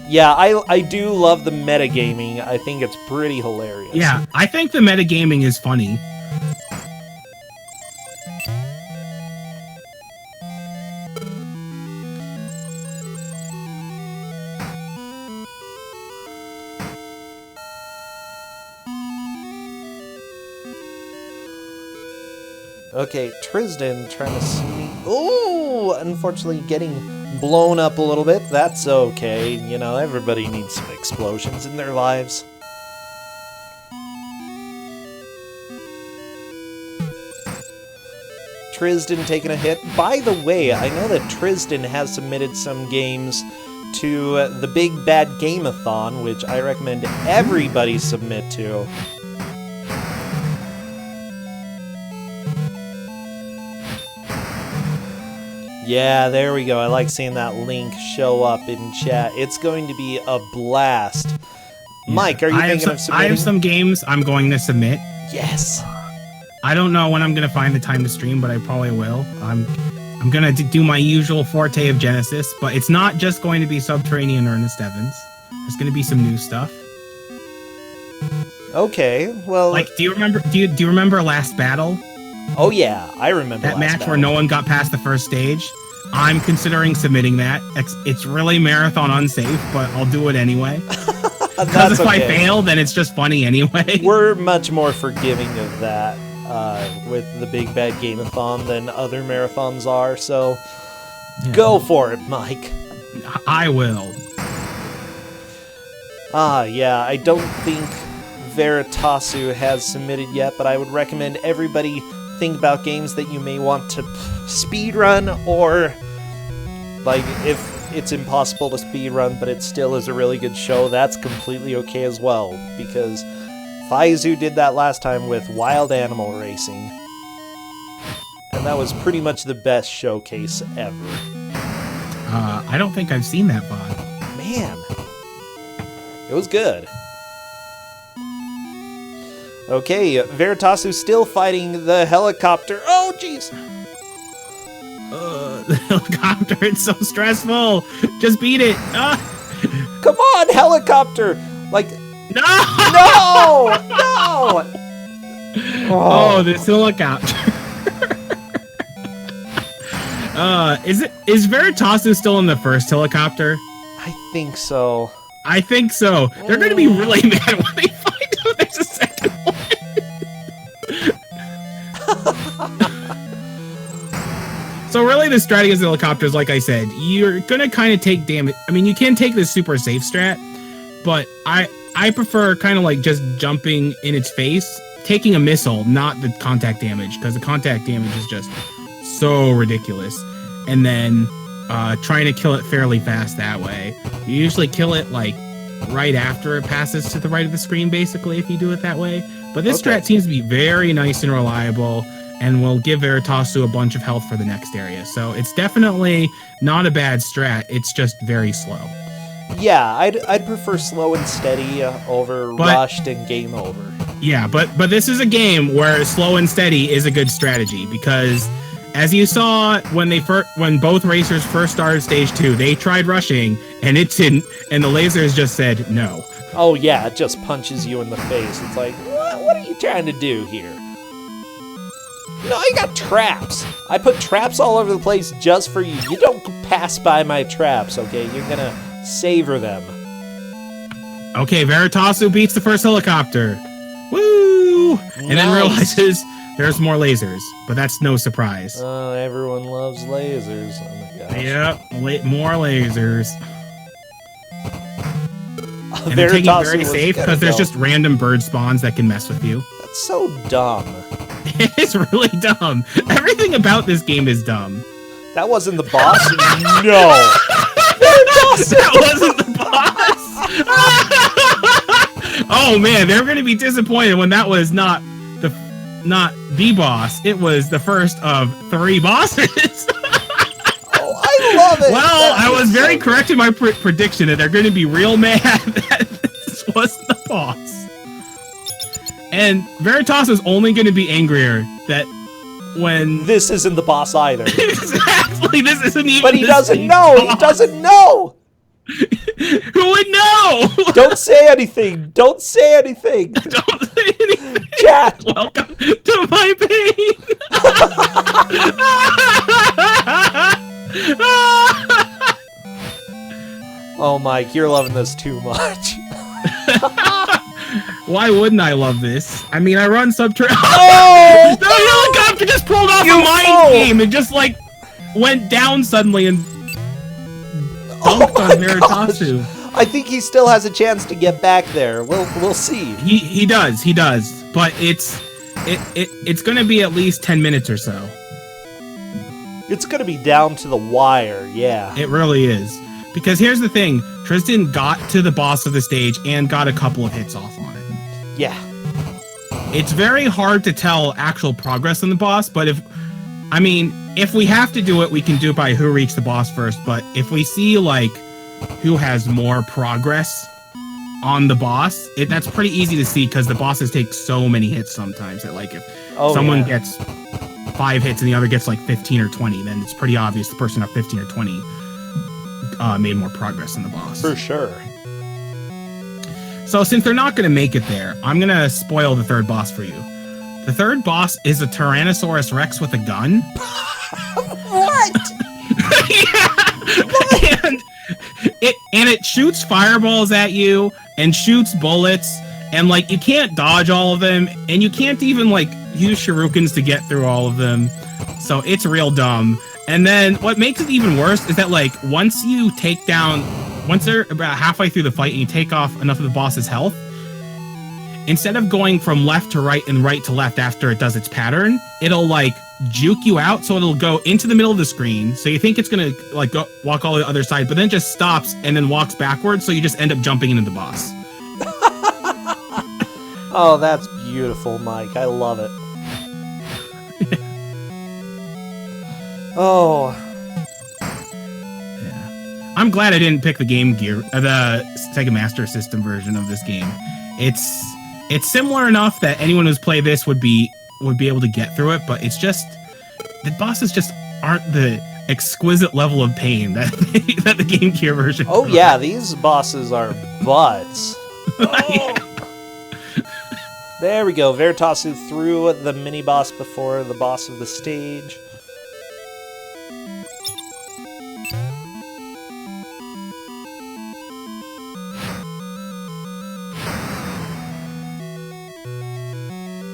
Yeah, I do love the metagaming. I think it's pretty hilarious. Yeah, I think the metagaming is funny. Okay, Trysdyn trying to sneak... Ooh! Unfortunately getting blown up a little bit. That's okay. You know, everybody needs some explosions in their lives. Trysdyn taking a hit. By the way, I know that Trysdyn has submitted some games to the Big Bad Game-a-thon, which I recommend everybody submit to. Yeah, there we go. I like seeing that link show up in chat. It's going to be a blast. Yeah. Mike, are you thinking of submitting? I have some games I'm going to submit. Yes. I don't know when I'm going to find the time to stream, but I probably will. I'm going to do my usual forte of Genesis, but it's not just going to be Subterranean or Ernest Evans. There's going to be some new stuff. Okay, well... Like, do you remember Last Battle? Oh yeah, I remember that match where no one got past the first stage. I'm considering submitting that. It's really marathon unsafe, but I'll do it anyway. Because if I fail, then it's just funny anyway. We're much more forgiving of that with the Big Bad Game-a-thon than other marathons are, so go for it, Mike. I will. Yeah, I don't think Veritasu has submitted yet, but I would recommend everybody think about games that you may want to speedrun, or like if it's impossible to speedrun but it still is a really good show, that's completely okay as well, because Faizu did that last time with Wild Animal Racing, and that was pretty much the best showcase ever. I don't think I've seen that VOD. Man, it was good. Okay, Veritasu's still fighting the helicopter. Oh, jeez! The helicopter, it's so stressful! Just beat it! Come on, helicopter! Like... No! No! No! Oh, this helicopter. Is Veritasu still in the first helicopter? I think so. I think so. They're gonna be really mad when they find out there's a second one. So really the strat against the helicopters, like I said, you're gonna kind of take damage. I mean, you can take this super safe strat, but I prefer kind of like just jumping in its face, taking a missile, not the contact damage, because the contact damage is just so ridiculous. And then trying to kill it fairly fast that way. You usually kill it like right after it passes to the right of the screen, basically, if you do it that way. But this strat seems to be very nice and reliable, and will give Veritasu a bunch of health for the next area. So it's definitely not a bad strat, it's just very slow. Yeah, I'd prefer slow and steady over rushed and game over. Yeah, but this is a game where slow and steady is a good strategy, because as you saw when both racers first started stage 2, they tried rushing and it didn't, and the lasers just said no. Oh yeah, it just punches you in the face. It's like, what are you trying to do here? No, I got traps. I put traps all over the place just for you. You don't pass by my traps, okay? You're gonna savor them. Okay, Veritasu beats the first helicopter. Woo! And then realizes there's more lasers, but that's no surprise. Oh, everyone loves lasers. Oh my gosh. Yep, more lasers. And they're taking it very safe because there's just random bird spawns that can mess with you. That's so dumb. It's really dumb. Everything about this game is dumb. That wasn't the boss? No! That wasn't the boss! Oh man, they're going to be disappointed when that was not the boss. It was the first of 3 bosses. Oh, I love it! Well, I was very correct in my prediction that they're going to be real mad that this wasn't the boss. And Veritasu is only going to be angrier that when... This isn't the boss either. Exactly, this isn't even But he doesn't know! Boss. He doesn't know! Who would know? Don't say anything! Don't say anything! Don't say anything! Chat! Welcome to my pain! Oh, Mike, you're loving this too much. Why wouldn't I love this? I mean, I run Subterranean. Oh! The helicopter just pulled off a mind game and just, like, went down suddenly and dunked on Veritasu. I think he still has a chance to get back there. We'll see. He does. But it's gonna be at least 10 minutes or so. It's going to be down to the wire, yeah. It really is. Because here's the thing, Trysdyn got to the boss of the stage and got a couple of hits off on it. Yeah. It's very hard to tell actual progress on the boss, but if we have to do it, we can do it by who reached the boss first, but if we see, like, who has more progress on the boss, that's pretty easy to see because the bosses take so many hits sometimes that, like, if someone gets 5 hits and the other gets, like, 15 or 20, then it's pretty obvious the person at 15 or 20 made more progress than the boss. For sure. So since they're not going to make it there, I'm going to spoil the third boss for you. The third boss is a Tyrannosaurus Rex with a gun. What? Yeah. And it shoots fireballs at you and shoots bullets, and, like, you can't dodge all of them, and you can't even, like, use shurikens to get through all of them. So it's real dumb. And then what makes it even worse is that, like, once they're about halfway through the fight and you take off enough of the boss's health, instead of going from left to right and right to left after it does its pattern, it'll, like, juke you out, so it'll go into the middle of the screen, so you think it's gonna, like, walk all the other side, but then it just stops and then walks backwards, so you just end up jumping into the boss. Oh, that's beautiful, Mike. I love it. Oh. Yeah. I'm glad I didn't pick the the Sega Master System version of this game. It's similar enough that anyone who's played this would be able to get through it, but it's just the bosses just aren't the exquisite level of pain that the Game Gear version. Oh yeah, these bosses are butts. Oh. There we go. Veritasu threw the mini boss before the boss of the stage.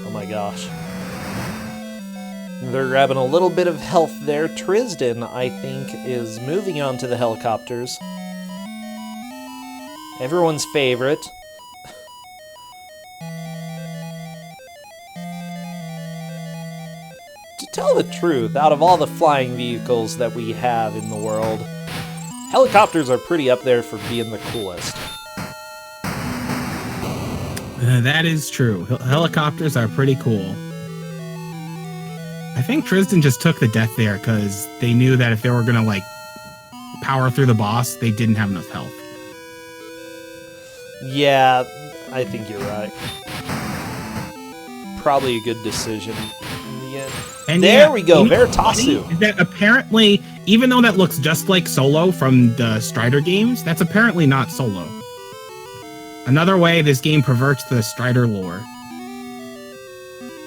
Oh my gosh. They're grabbing a little bit of health there. Trysdyn, I think, is moving on to the helicopters. Everyone's favorite. To tell the truth, out of all the flying vehicles that we have in the world, helicopters are pretty up there for being the coolest. That is true. Helicopters are pretty cool. I think Trysdyn just took the death there because they knew that if they were going to, like, power through the boss, they didn't have enough health. Yeah, I think you're right. Probably a good decision in the end. And there we go, Veritasu. Is that apparently, even though that looks just like Solo from the Strider games, that's apparently not Solo. Another way this game perverts the Strider lore.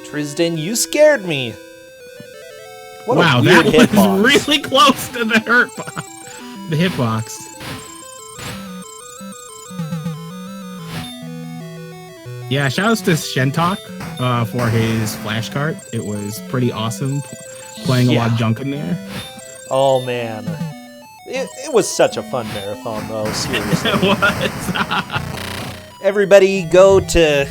Trysdyn, you scared me. What wow, a weird that hitbox. was really close to the the hitbox. Yeah, shoutouts to Shentok for his flash cart. It was pretty awesome playing a lot of junk in there. Oh man. It was such a fun marathon though, seriously. It was. Everybody go to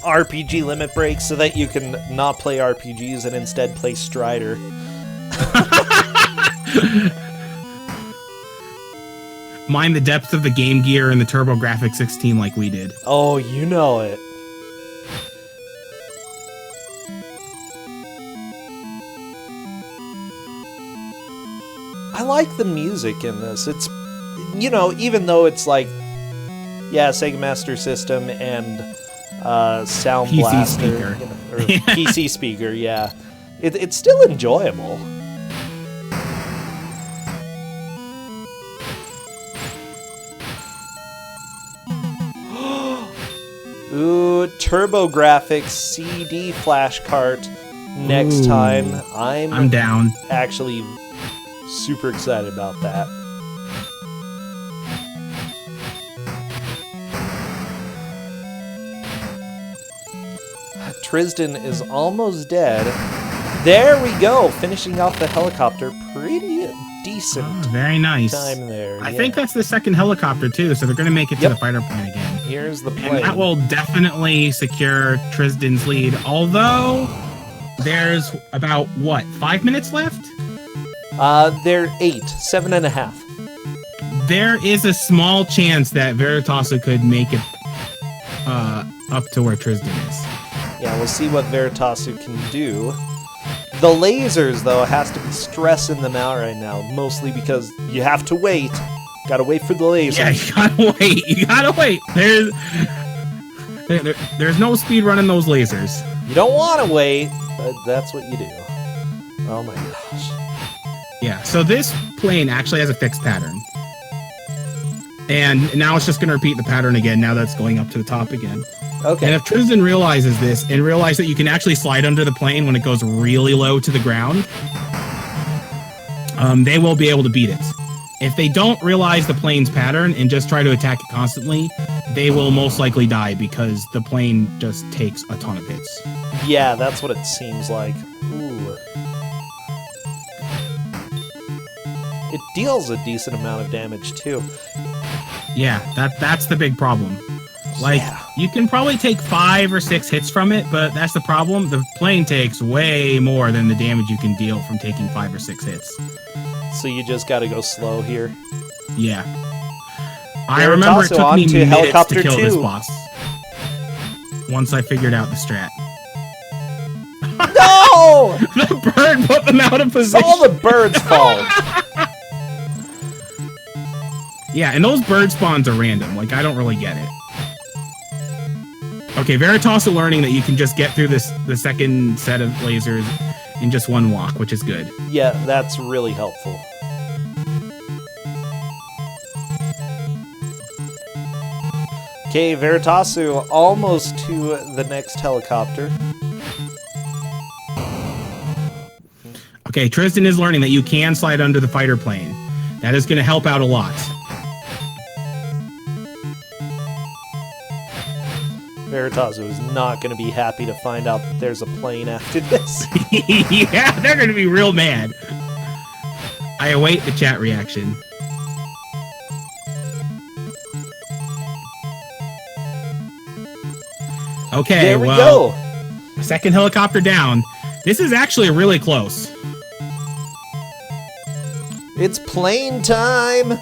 RPG Limit Break so that you can not play RPGs and instead play Strider. Mind the depth of the Game Gear and the TurboGrafx 16 like we did. Oh, you know it. I like the music in this. It's, you know, even though it's like, yeah, Sega Master System and Sound PC Blaster, speaker. you know, or PC speaker, yeah. It's still enjoyable. Ooh, TurboGrafx CD flash cart next time. I'm down. Actually super excited about that. Trysdyn is almost dead. There we go, finishing off the helicopter. Pretty decent. Oh, very nice. Time there. I think that's the second helicopter too, so they're going to make it to the fighter plane again. Here's the plane. And that will definitely secure Trysdyn's lead, although there's about, what, 5 minutes left? They're 8, 7.5. There is a small chance that Veritasu could make it up to where Trysdyn is. Yeah, we'll see what Veritasu can do. The lasers, though, has to be stressing them out right now, mostly because you have to wait. Gotta wait for the lasers. Yeah, you gotta wait. You gotta wait. There's no speed running those lasers. You don't want to wait, but that's what you do. Oh my gosh. Yeah, so this plane actually has a fixed pattern. And now it's just going to repeat the pattern again now that's going up to the top again. Okay. And if Trysdyn realizes this and realizes that you can actually slide under the plane when it goes really low to the ground, they will be able to beat it. If they don't realize the plane's pattern and just try to attack it constantly, they will most likely die because the plane just takes a ton of hits. Yeah, that's what it seems like. Ooh. It deals a decent amount of damage, too. Yeah, that's the big problem. Like, you can probably take 5 or 6 hits from it, but that's the problem. The plane takes way more than the damage you can deal from taking 5 or 6 hits. So you just gotta go slow here. Yeah. I remember it took me minutes to kill this boss. Once I figured out the strat. No! The bird put them out of position. It's all the bird's fault. Yeah, and those bird spawns are random. Like, I don't really get it. Okay, Veritasu learning that you can just get through the second set of lasers in just one walk, which is good. Yeah, that's really helpful. Okay, Veritasu almost to the next helicopter. Okay, Trysdyn is learning that you can slide under the fighter plane. That is going to help out a lot. Veritasu is not going to be happy to find out that there's a plane after this. Yeah, they're going to be real mad. I await the chat reaction. Okay, there we well, go. Second helicopter down. This is actually really close. It's plane time.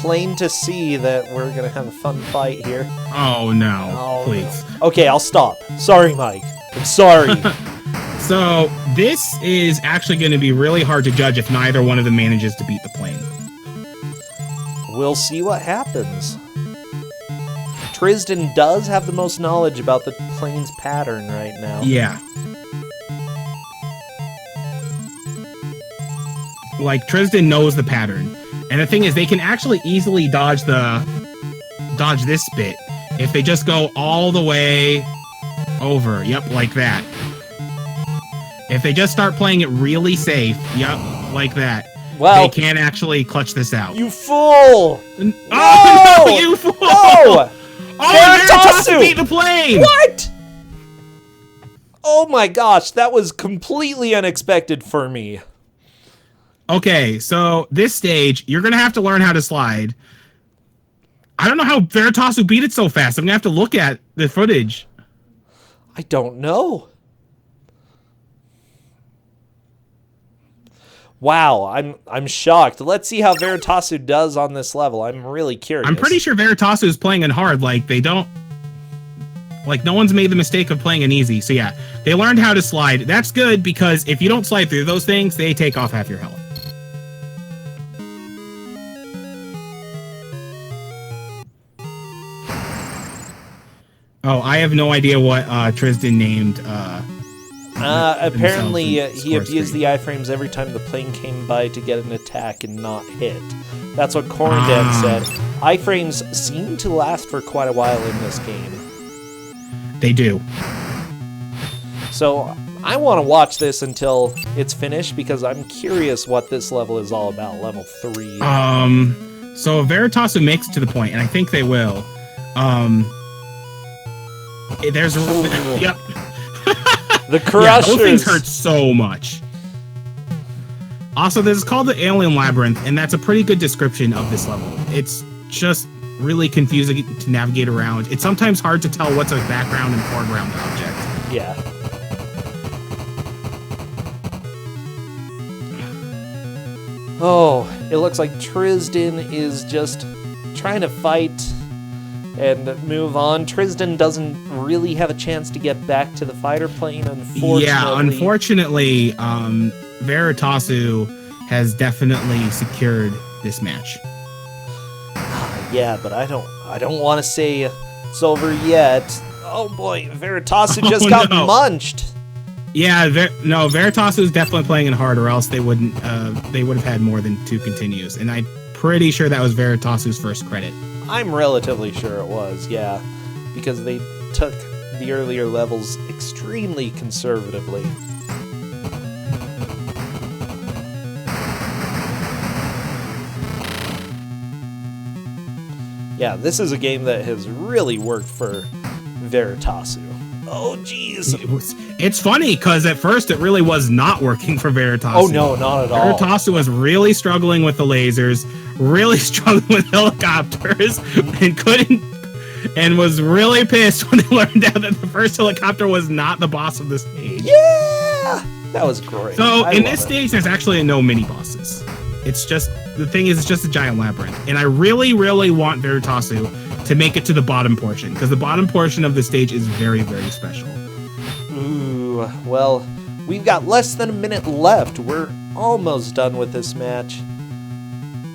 Plain to see that we're gonna have a fun fight here. Oh no, oh, please. No. Okay, I'll stop. Sorry, Mike. I'm sorry. So this is actually going to be really hard to judge if neither one of them manages to beat the plane. We'll see what happens. Trysdyn does have the most knowledge about the plane's pattern right now. Yeah. Like, Trysdyn knows the pattern. And the thing is, they can actually easily dodge this bit if they just go all the way over. Yep, like that. If they just start playing it really safe, yep, like that. Well, they can actually clutch this out. You fool! No! Oh, no, you fool! No! Oh, Veritasu beat the plane! What? Oh my gosh, that was completely unexpected for me. Okay, so this stage, you're going to have to learn how to slide. I don't know how Veritasu beat it so fast. I'm going to have to look at the footage. I don't know. Wow, I'm shocked. Let's see how Veritasu does on this level. I'm really curious. I'm pretty sure Veritasu is playing on hard. Like, they don't... Like, no one's made the mistake of playing an easy. So, yeah, they learned how to slide. That's good, because if you don't slide through those things, they take off half your health. Oh, I have no idea what Trysdyn named. Apparently, he abused the iframes every time the plane came by to get an attack and not hit. That's what Corndan said. Iframes seem to last for quite a while in this game. They do. So I want to watch this until it's finished because I'm curious what this level is all about. Level 3. So Veritasu makes it to the point, and I think they will. There's yep. The crushers. Yeah, those things hurt so much. Also, this is called the Alien Labyrinth, and that's a pretty good description of this level. It's just really confusing to navigate around. It's sometimes hard to tell what's a background and foreground object. Yeah. Oh, it looks like Trysdyn is just trying to fight and move on. Trysdyn doesn't really have a chance to get back to the fighter plane, unfortunately. Yeah, unfortunately, Veritasu has definitely secured this match. Yeah, but I don't want to say it's over yet. Oh boy, Veritasu just got munched. Yeah, Veritasu is definitely playing it hard, or else they would have had more than 2 continues, and I'm pretty sure that was Veritasu's first credit. I'm relatively sure it was, yeah, because they took the earlier levels extremely conservatively. Yeah, this is a game that has really worked for Veritasu. Oh, jeez. It's funny, because at first it really was not working for Veritasu. Oh, no, not at all. Veritasu was really struggling with the lasers, really struggling with helicopters, and was really pissed when they learned out that the first helicopter was not the boss of the stage. Yeah! That was great. So, in this stage, there's actually no mini-bosses. It's just, the thing is, it's just a giant labyrinth. And I really, really want Veritasu to make it to the bottom portion, because the bottom portion of the stage is very, very special. Ooh, well, we've got less than a minute left. We're almost done with this match.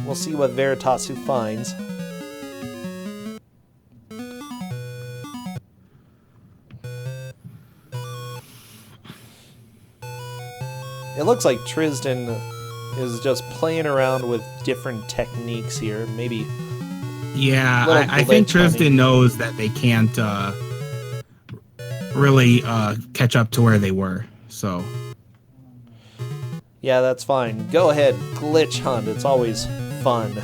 We'll see what Veritasu finds. It looks like Trysdyn is just playing around with different techniques here. Maybe. Yeah, I think Trysdyn knows that they can't really catch up to where they were, so. Yeah, that's fine. Go ahead, glitch hunt. It's always fun.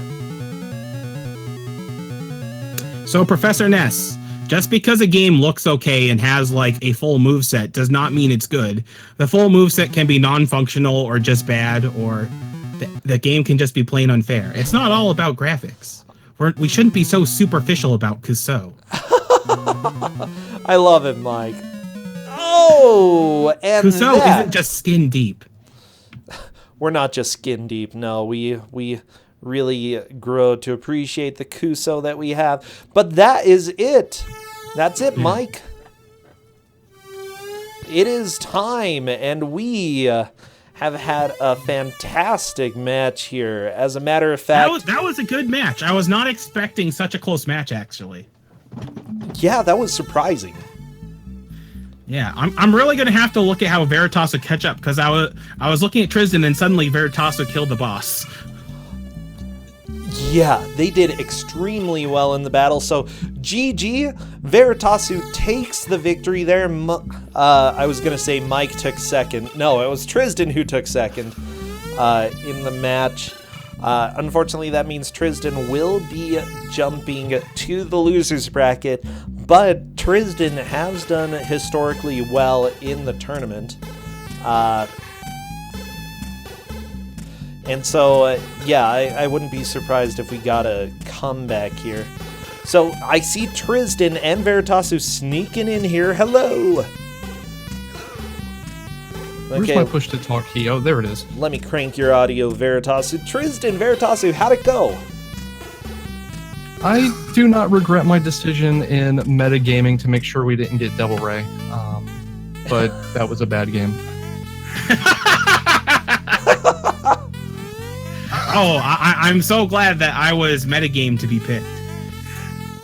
So, Professor Ness, just because a game looks okay and has like a full moveset does not mean it's good. The full moveset can be non-functional or just bad, or the game can just be plain unfair. It's not all about graphics. We shouldn't be so superficial about Kusou. I love it, Mike. Oh, and Kusou isn't just skin deep. We're not just skin deep. No, we really grow to appreciate the Kusou that we have. But that is it. That's it, Mike. It is time, and we have had a fantastic match here. As a matter of fact, that was a good match. I was not expecting such a close match, actually. Yeah, that was surprising. Yeah, I'm really gonna have to look at how Veritasu catch up, because I was looking at Trysdyn and suddenly Veritasu killed the boss. Yeah, they did extremely well in the battle. So GG, Veritasu takes the victory there. I was gonna say Mike took second. No, it was Trysdyn who took second in the match. Unfortunately, that means Trysdyn will be jumping to the losers bracket, but Trysdyn has done historically well in the tournament. And so, yeah, I wouldn't be surprised if we got a comeback here. So I see Trysdyn and Veritasu sneaking in here. Hello! Where's my push to talk key? Oh, there it is. Let me crank your audio, Veritasu. Trysdyn, Veritasu, how'd it go? I do not regret my decision in metagaming to make sure we didn't get Devil Ray. But that was a bad game. Oh, I'm so glad that I was metagame to be picked.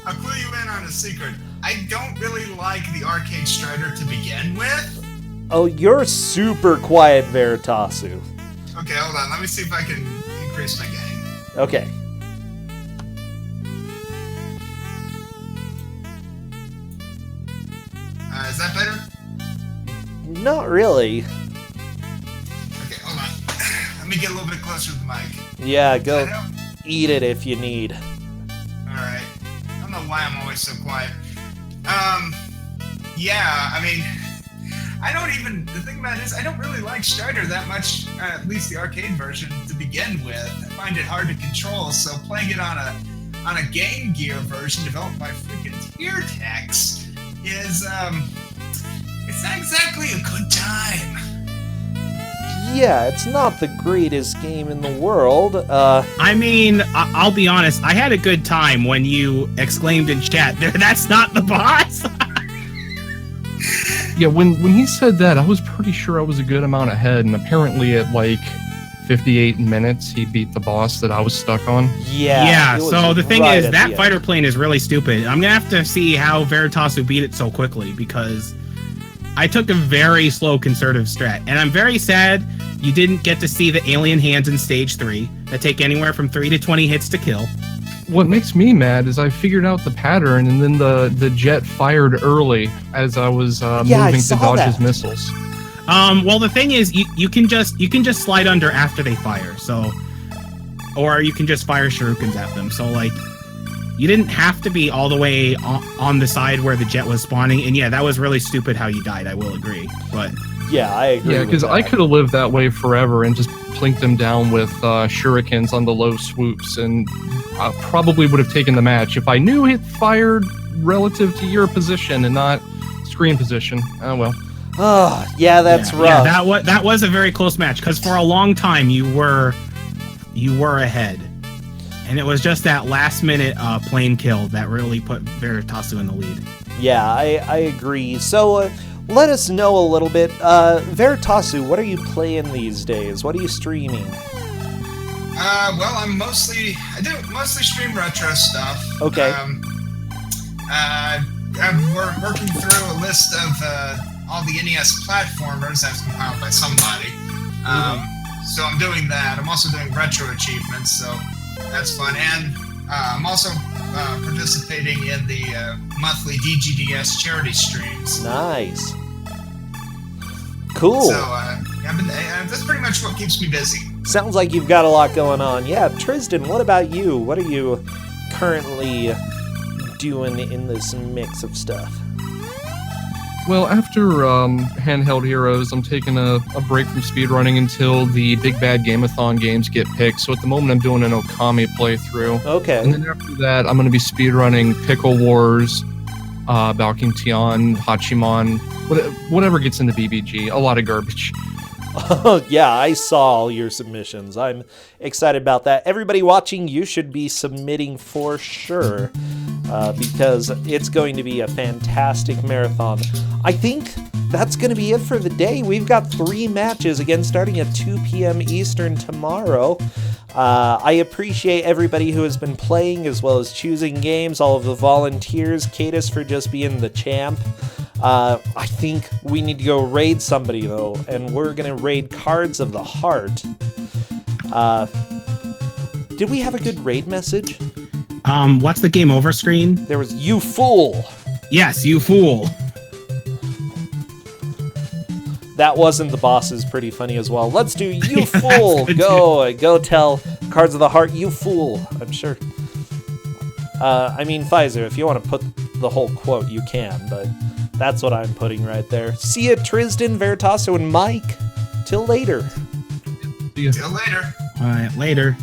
I'll clue you in on a secret. I don't really like the arcade Strider to begin with. Oh, you're super quiet, Veritasu. Okay, hold on. Let me see if I can increase my gain. Okay. Is that better? Not really. Okay, hold on. Let me get a little bit closer to the mic. Yeah, go eat it if you need. Alright. I don't know why I'm always so quiet. Yeah, I mean, the thing about it is, I don't really like Strider that much, at least the arcade version, to begin with. I find it hard to control, so playing it on a Game Gear version developed by freaking Teartex is, it's not exactly a good time. yeah, it's not the greatest game in the world. I mean, I'll be honest. I had a good time when you exclaimed in chat, "That's not the boss." Yeah, when he said that, I was pretty sure I was a good amount ahead, and apparently at like 58 minutes, he beat the boss that I was stuck on. Yeah. Yeah. So the thing right is, at that the fighter end. plane is really stupid. I'm gonna have to see how Veritasu beat it so quickly because I took a very slow conservative strat, and I'm very sad you didn't get to see the alien hands in stage 3 that take anywhere from 3 to 20 hits to kill. What makes me mad is I figured out the pattern, and then the jet fired early as I was I moving to saw dodge that. his missiles. Well, the thing is, you can just slide under after they fire, so, or you can just fire shurikens at them. So like, you didn't have to be all the way on the side where the jet was spawning. And yeah, that was really stupid how you died. I will agree, but Yeah, I agree. Yeah, with because I that. could have lived that way forever and just plinked him down with shurikens on the low swoops, and I probably would have taken the match if I knew it fired relative to your position and not screen position. Oh well. Oh, yeah, that's rough. Yeah, that was a very close match because for a long time you were ahead, and it was just that last minute plane kill that really put Veritasu in the lead. Yeah, I agree. So let us know a little bit. Veritasu, what are you playing these days? What are you streaming? Well, I do mostly stream retro stuff. Okay. I'm working through a list of all the NES platformers that's compiled by somebody. So I'm doing that. I'm also doing retro achievements, so that's fun. And I'm also participating in the monthly DGDS charity streams. Nice. Cool. So that's pretty much what keeps me busy. Sounds like you've got a lot going on. Yeah, Trysdyn, what about you? What are you currently doing in this mix of stuff? Well, after Handheld Heroes, I'm taking a break from speedrunning until the Big Bad Gameathon games get picked. So at the moment, I'm doing an Okami playthrough. Okay. And then after that, I'm going to be speedrunning Pickle Wars, Balking Tian, Hachiman, whatever gets into BBG. A lot of garbage. Oh, yeah, I saw all your submissions. I'm excited about that. Everybody watching, you should be submitting for sure, because it's going to be a fantastic marathon. I think that's going to be it for the day. We've got 3 matches, again, starting at 2 p.m. Eastern tomorrow. I appreciate everybody who has been playing, as well as choosing games, all of the volunteers, Cadus for just being the champ. I think we need to go raid somebody, though, and we're going to raid Cards of the Heart. Did we have a good raid message? What's the game over screen? There was, "You fool!" Yes, you fool. That wasn't the boss is pretty funny as well. Let's do "You Yeah, fool!" that's good Go tell Cards of the Heart, "You fool!" I'm sure. I mean, Pfizer, if you want to put the whole quote, you can, but that's what I'm putting right there. See ya, Trysdyn, Veritasu, and Mike. Till later. See ya. Till later. All right, later.